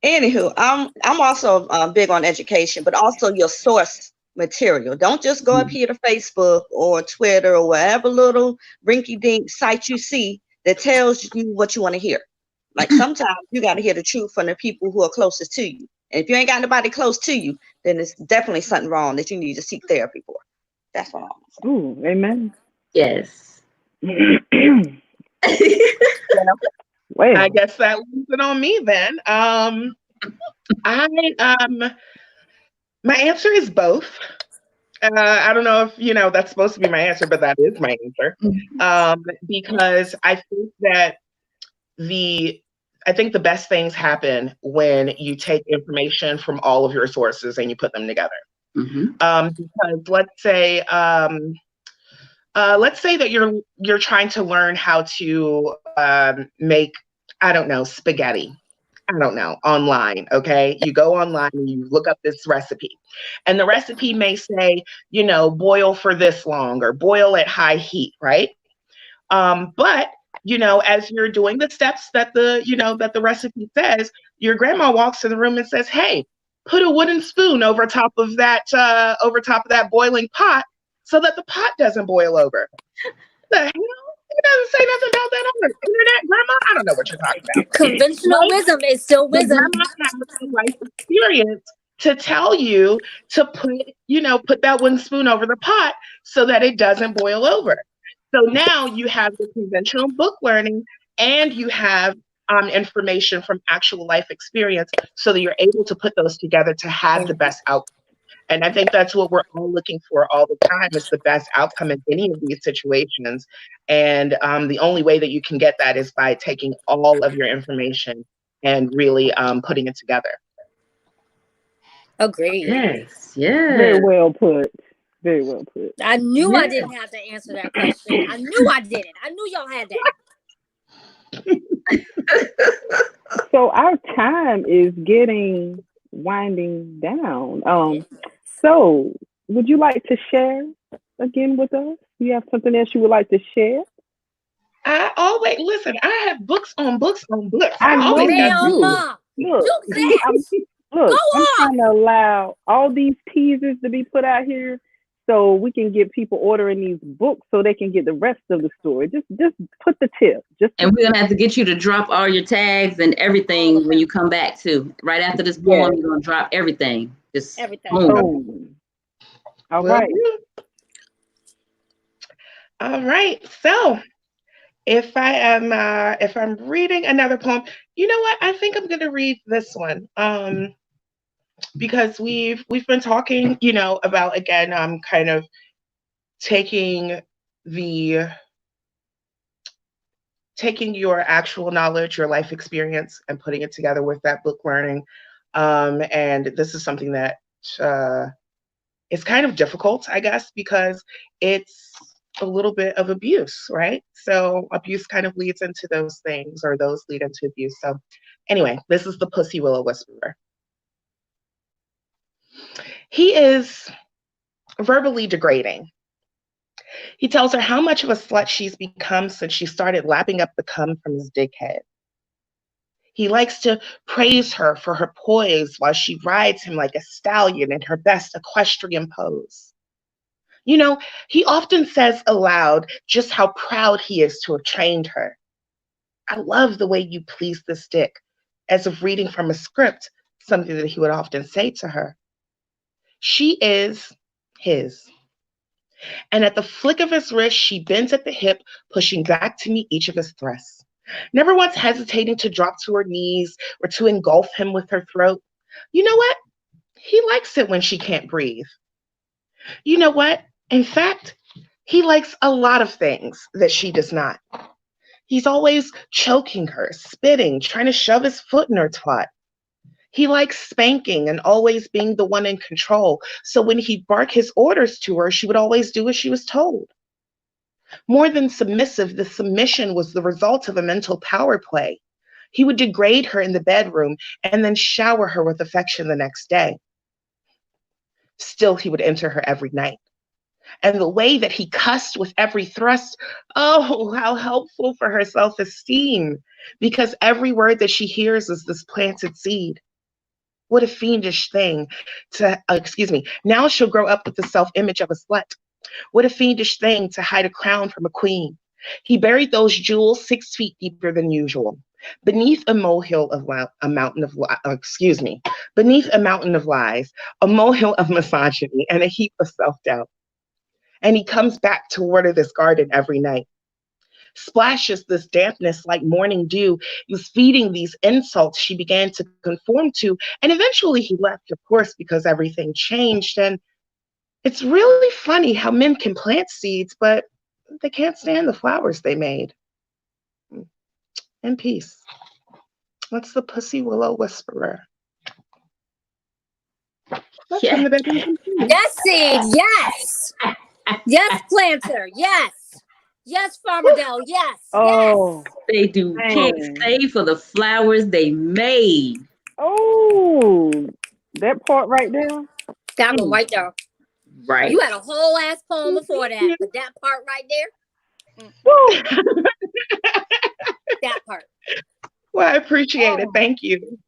Anywho, I'm also big on education, but also your source material. Don't just go up here to Facebook or Twitter or whatever little rinky-dink site you see that tells you what you want to hear. Like sometimes you got to hear the truth from the people who are closest to you. And if you ain't got nobody close to you, then it's definitely something wrong that you need to seek therapy for. That's all I'm saying. Ooh, amen. Yes. I Well, guess that leaves it on me then. I my answer is both. I don't know if that's supposed to be my answer, but that is my answer. Because I think that I think the best things happen when you take information from all of your sources and you put them together. Because let's say that you're trying to learn how to make, I don't know, spaghetti. I don't know, online, okay? You go online and you look up this recipe. And the recipe may say, boil for this long or boil at high heat, right? But as you're doing the steps that the recipe says, your grandma walks to the room and says, "Hey, put a wooden spoon over top of that boiling pot so that the pot doesn't boil over." The hell? It doesn't say nothing about that on the internet, Grandma. I don't know what you're talking about. Conventional Right? wisdom is still But wisdom. grandma has a life experience to tell you to put that wooden spoon over the pot so that it doesn't boil over. So now you have the conventional book learning and you have information from actual life experience so that you're able to put those together to have the best outcome. And I think that's what we're all looking for all the time is the best outcome in any of these situations. And the only way that you can get that is by taking all of your information and really putting it together. Agreed. Yes. very Yes. well put. Very well put. I knew I Yes. didn't have to answer that question. I knew I didn't. I knew y'all had that. So our time is getting winding down. So would you like to share again with us? You have something else you would like to share? I always listen. I have books on books on books. I I know always got you something. do. Mama, Look, do that. Go I'm off. trying to allow all these teasers to be put out here so we can get people ordering these books so they can get the rest of the story. Just put the tip. And we're gonna have to get you to drop all your tags and everything when you come back too. Right after this poem, Yes. you're gonna drop everything. Just Everything. boom. Boom. All Will right. do. All right. So if I'm reading another poem, you know what? I think I'm gonna read this one. Because we've been talking, about again, kind of taking the taking your actual knowledge, your life experience, and putting it together with that book learning. And this is something that uh, is kind of difficult, I guess, because it's a little bit of abuse, right? So abuse kind of leads into those things, or those lead into abuse. So anyway, this is the Pussy Willow Whisperer. He is verbally degrading. He tells her how much of a slut she's become since she started lapping up the cum from his dickhead. He likes to praise her for her poise while she rides him like a stallion in her best equestrian pose. He often says aloud just how proud he is to have trained her. I love the way you please this dick, as if reading from a script, something that he would often say to her. She is his. And at the flick of his wrist, she bends at the hip, pushing back to meet each of his thrusts, never once hesitating to drop to her knees or to engulf him with her throat. You know what? He likes it when she can't breathe. You know what? In fact, he likes a lot of things that she does not. He's always choking her, spitting, trying to shove his foot in her twat. He likes spanking and always being the one in control. So when he'd bark his orders to her, she would always do as she was told. More than submissive, the submission was the result of a mental power play. He would degrade her in the bedroom and then shower her with affection the next day. Still, he would enter her every night. And the way that he cussed with every thrust, oh, how helpful for her self-esteem, because every word that she hears is this planted seed. What a fiendish thing now she'll grow up with the self-image of a slut. What a fiendish thing to hide a crown from a queen. He buried those jewels 6 feet deeper than usual. Beneath a molehill of beneath a mountain of lies, a molehill of misogyny, and a heap of self-doubt. And he comes back to water this garden every night. Splashes this dampness like morning dew. He was feeding these insults she began to conform to. And eventually he left, of course, because everything changed. And it's really funny how men can plant seeds, but they can't stand the flowers they made. In peace. That's the Pussy Willow Whisperer. That's Yeah. from the bedroom. Yes, seed. Yes. Yes, planter. Yes. Yes, Farmerdale. Yes. Oh, They do can't dang. stay for the flowers they made. Oh, that part right there. That one right there. Right. You had a whole ass poem before that, but that part right there. Woo. That part. Well, I appreciate it. Thank you.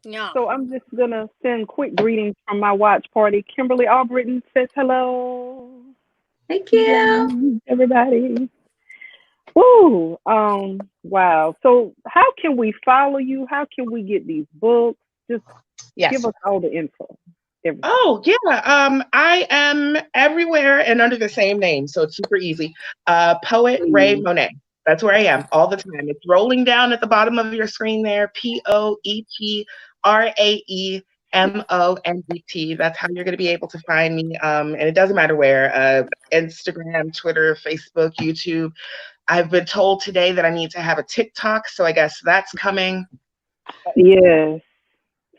Yeah. So I'm just gonna send quick greetings from my watch party. Kimberly Albritton says hello. Thank you. Everybody. Woo. Wow. So how can we follow you? How can we get these books? Just give us all the info. Everything. Oh, yeah. I am everywhere and under the same name, so it's super easy. Poet Rae Monet. That's where I am all the time. It's rolling down at the bottom of your screen there. PoetRaeMonet. That's how you're going to be able to find me. And it doesn't matter where. Instagram, Twitter, Facebook, YouTube. I've been told today that I need to have a TikTok, so I guess that's coming. Yes.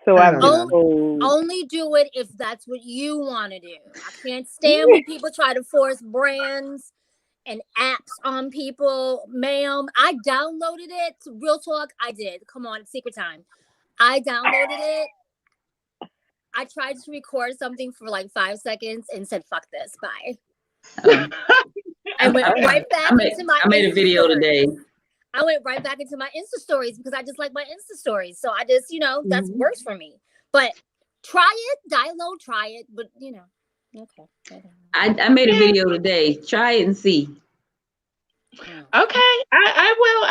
So only do it if that's what you want to do. I can't stand when people try to force brands and apps on people. Ma'am, I downloaded it. Real talk, I did. Come on, secret time. I downloaded it. I tried to record something for like 5 seconds and said, fuck this, bye. I went right back into my I made a video today. I went right back into my Insta stories because I just like my Insta stories. So I just, that's works for me. But try it, download, try it. But, okay. I made a video today. Try it and see. Okay, I will.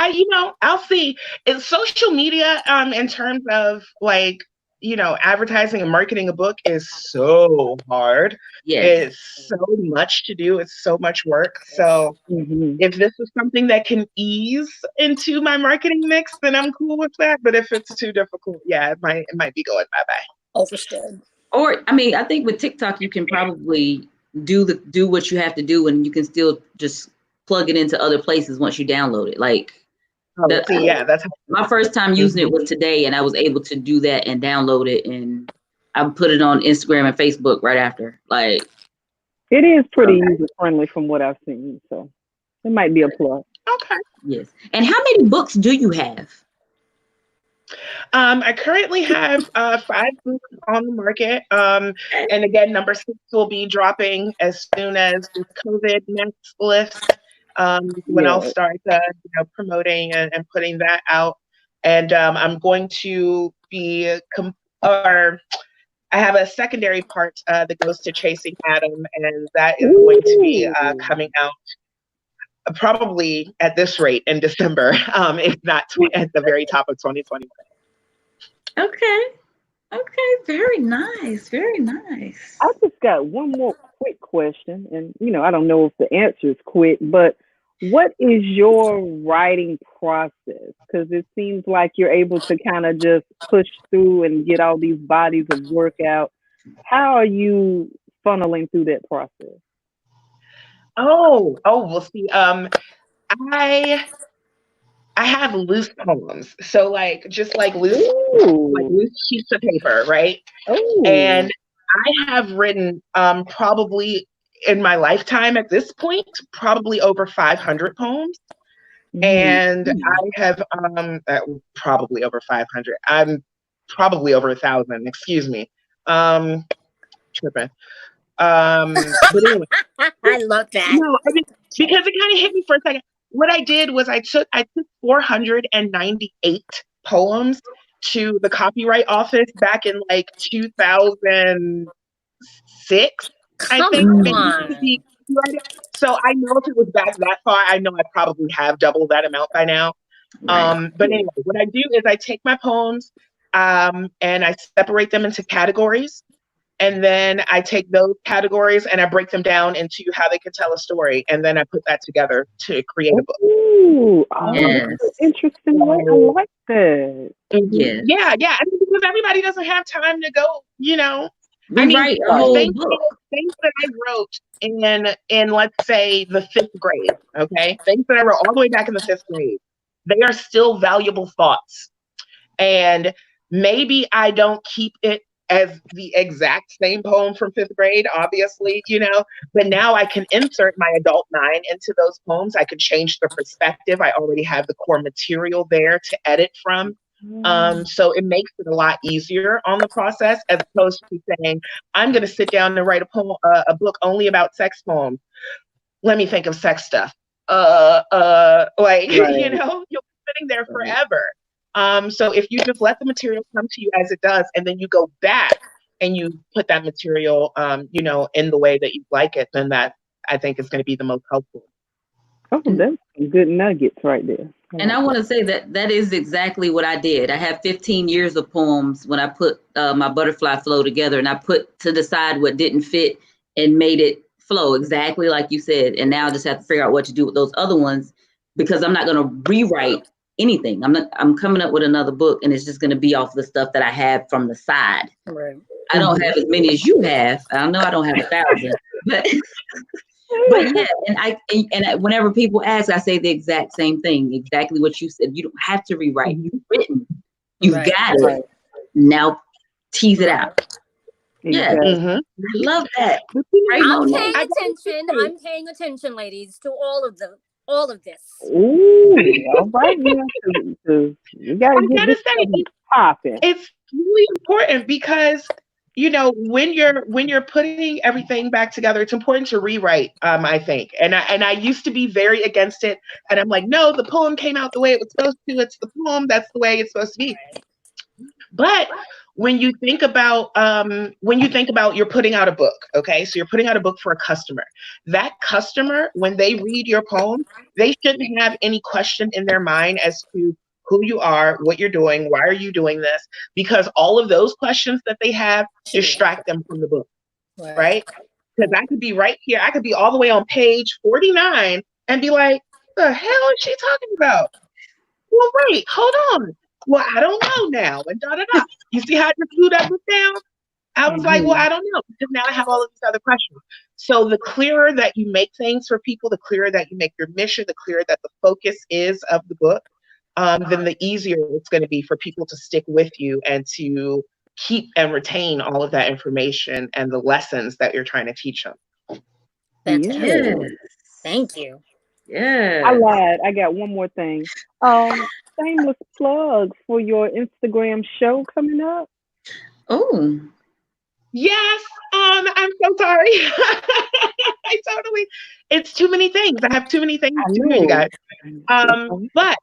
I'll see. It's social media in terms of like advertising and marketing a book is so hard. Yes. It's so much to do. It's so much work. So if this is something that can ease into my marketing mix, then I'm cool with that. But if it's too difficult, yeah, it might be going bye-bye. Understood. Or, I mean, I think with TikTok, you can probably do what you have to do, and you can still just plug it into other places once you download it. Like, that's my first time using it was today, and I was able to do that and download it, and I put it on Instagram and Facebook right after. Like, it is pretty user friendly from what I've seen, so it might be a plus. Okay. Yes. And how many books do you have? I currently have 5 books on the market. And again, number 6 will be dropping as soon as this COVID next list. When I'll start promoting and putting that out. And I'm going to be I have a secondary part that goes to Chasing Adam, and that is going to be coming out probably at this rate in December, if not at the very top of 2021. Okay, very nice, very nice. I just got one more quick question, and I don't know if the answer is quick, but what is your writing process? Because it seems like you're able to kind of just push through and get all these bodies of work out. How are you funneling through that process? We'll see. I have loose poems, so just loose sheets of paper, right? And I have written probably in my lifetime at this point, probably over 500 poems. And I have probably over 500. I'm probably over 1,000. Excuse me. Tripping. But anyway, I love that. No, because it kind of hit me for a second. What I did was I took 498 poems to the Copyright Office back in 2006. I think. So I know if it was back that far, I know I probably have double that amount by now. Right. But anyway, what I do is I take my poems and I separate them into categories. And then I take those categories and I break them down into how they can tell a story. And then I put that together to create a book. Ooh, that's interesting. I like that. Yeah. Yeah. I mean, because everybody doesn't have time to go, Rewrite a whole book. Things that I wrote in let's say the 5th grade, okay? Things that I wrote all the way back in the 5th grade. They are still valuable thoughts. And maybe I don't keep it as the exact same poem from 5th grade, obviously, but now I can insert my adult mind into those poems. I could change the perspective. I already have the core material there to edit from. So it makes it a lot easier on the process, as opposed to saying, I'm going to sit down and write a book only about sex poems. Let me think of sex stuff. Right. You'll be sitting there forever. So if you just let the material come to you as it does, and then you go back and you put that material, in the way that you like it, then that I think is going to be the most helpful. Oh, that's some good nuggets right there. And I want to say that is exactly what I did. I have 15 years of poems when I put my butterfly flow together, and I put to the side what didn't fit and made it flow exactly like you said. And now I just have to figure out what to do with those other ones, because I'm not going to rewrite anything. I'm coming up with another book, and it's just going to be off the stuff that I have from the side. Right. I don't have as many as you have. I know I don't have 1,000, but yeah, and whenever people ask, I say the exact same thing, exactly what you said. You don't have to rewrite. You've written. You've got it. Right. Now tease it out. Yeah, I love that. I'm paying attention, ladies, to all of this. Ooh, all right, you gotta get this popping. It's really important because when you're putting everything back together, it's important to rewrite. I think, and I used to be very against it, and I'm like, no, the poem came out the way it was supposed to. It's the poem. That's the way it's supposed to be. But when you think about you're putting out a book, okay? So you're putting out a book for a customer. That customer, when they read your poem, they shouldn't have any question in their mind as to who you are, what you're doing, why are you doing this? Because all of those questions that they have distract them from the book, right? Because I could be right here, I could be all the way on page 49 and be like, the hell is she talking about? Well, wait, hold on. Well, I don't know now. And da da da. You see how I just blew that book down? I was like, well, I don't know, because now I have all of these other questions. So the clearer that you make things for people, the clearer that you make your mission, the clearer that the focus is of the book, then the easier it's going to be for people to stick with you and to keep and retain all of that information and the lessons that you're trying to teach them. Fantastic. Yes. Thank you. Yeah. I lied. I got one more thing. Shameless plug for your Instagram show coming up. Oh. Yes, I'm so sorry. It's too many things. I have too many things I to do, you know. guys. But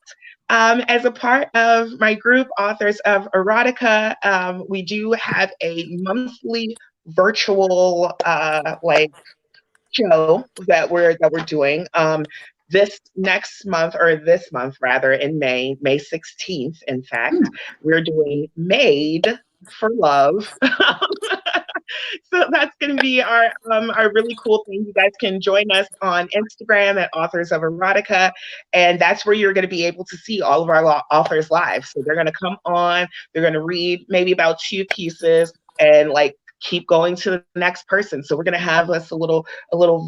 as a part of my group, Authors of Erotica, we do have a monthly virtual like show that we're doing. This next month, or this month rather, in May 16th, in fact, we're doing Made for Love. So that's going to be our really cool thing. You guys can join us on Instagram at Authors of Erotica, and that's where you're going to be able to see all of our authors live. So they're going to come on, they're going to read maybe about 2 pieces, and like keep going to the next person. So we're going to have us a little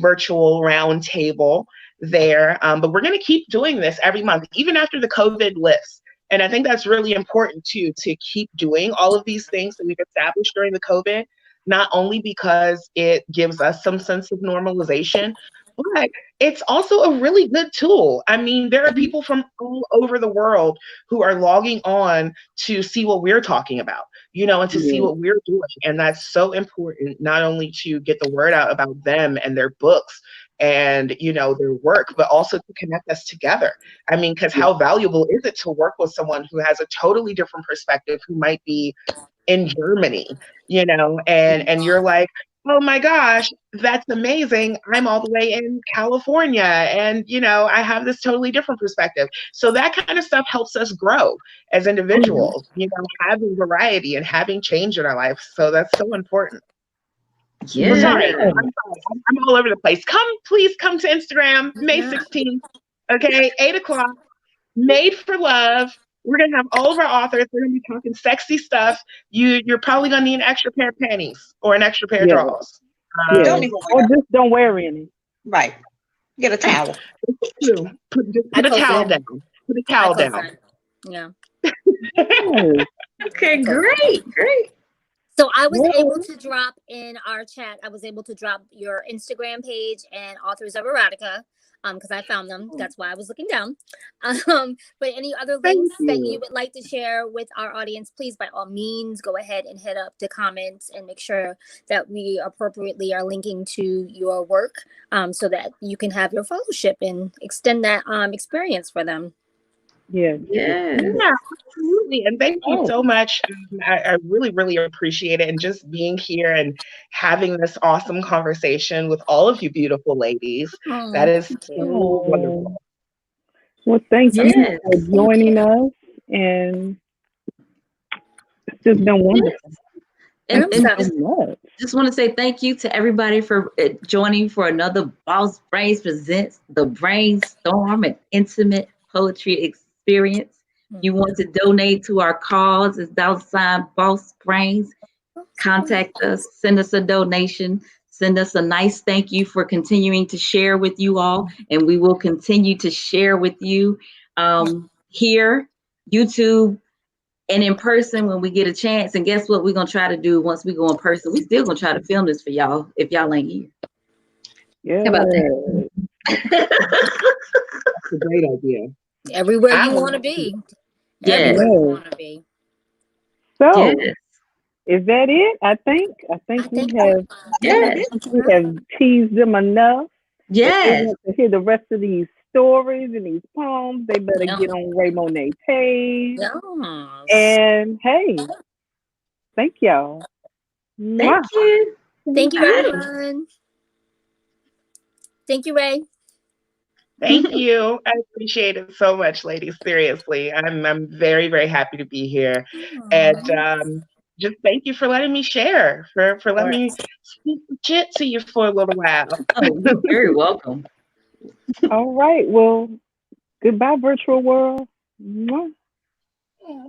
virtual round table there, but we're going to keep doing this every month, even after the COVID lifts. And I think that's really important too, to keep doing all of these things that we've established during the COVID, not only because it gives us some sense of normalization, but it's also a really good tool. I mean, there are people from all over the world who are logging on to see what we're talking about, and to see what we're doing. And that's so important, not only to get the word out about them and their books and, their work, but also to connect us together. I mean, because how valuable is it to work with someone who has a totally different perspective, who might be in Germany, and you're like, oh my gosh, that's amazing. I'm all the way in California, and I have this totally different perspective. So that kind of stuff helps us grow as individuals, having variety and having change in our life. So that's so important. Yeah. So sorry, I'm all over the place. Please come to Instagram, May 16th, okay, 8:00, Made for Love. We're gonna have all of our authors. We're gonna be talking sexy stuff. You're probably gonna need an extra pair of panties or an extra pair of drawers. Don't even Or wear it. just don't wear any. Right. Get a towel. Put a towel down. Put a towel down. Yeah. Okay, great. So I was able to drop in our chat. I was able to drop your Instagram page and Authors of Erotica, because I found them. That's why I was looking down. But any other links that you would like to share with our audience, please, by all means, go ahead and hit up the comments and make sure that we appropriately are linking to your work, so that you can have your fellowship and extend that experience for them. Yeah, absolutely. And thank you so much. I really, really appreciate it. And just being here and having this awesome conversation with all of you beautiful ladies. That is so wonderful. Well, thank you for joining us. And it's just been wonderful. And just want to say thank you to everybody for joining for another Boss Brains Presents the Brainstorm and Intimate Poetry Experience. You want to donate to our cause, it's $ Boss Brains. Contact us, send us a donation, send us a nice thank you for continuing to share with you all, and we will continue to share with you here, YouTube, and in person when we get a chance. And guess what we're going to try to do once we go in person? We still going to try to film this for y'all if y'all ain't here. Yeah. How about that? That's a great idea. Everywhere you want to be. Yes. Everywhere you want to be. So, is that it? I think we have teased them enough. Yes. If they want to hear the rest of these stories and these poems, they better get on Rae Monet page. And hey, thank y'all. Thank you. Thank you, everyone. Thank you, Rae. Thank you. I appreciate it so much, ladies. Seriously, I'm very, very happy to be here, and Aw. just thank you for letting me share, for letting me speak shit to you for a little while. Oh, you're very welcome. All right. Well, goodbye, virtual world. Mwah. Yeah.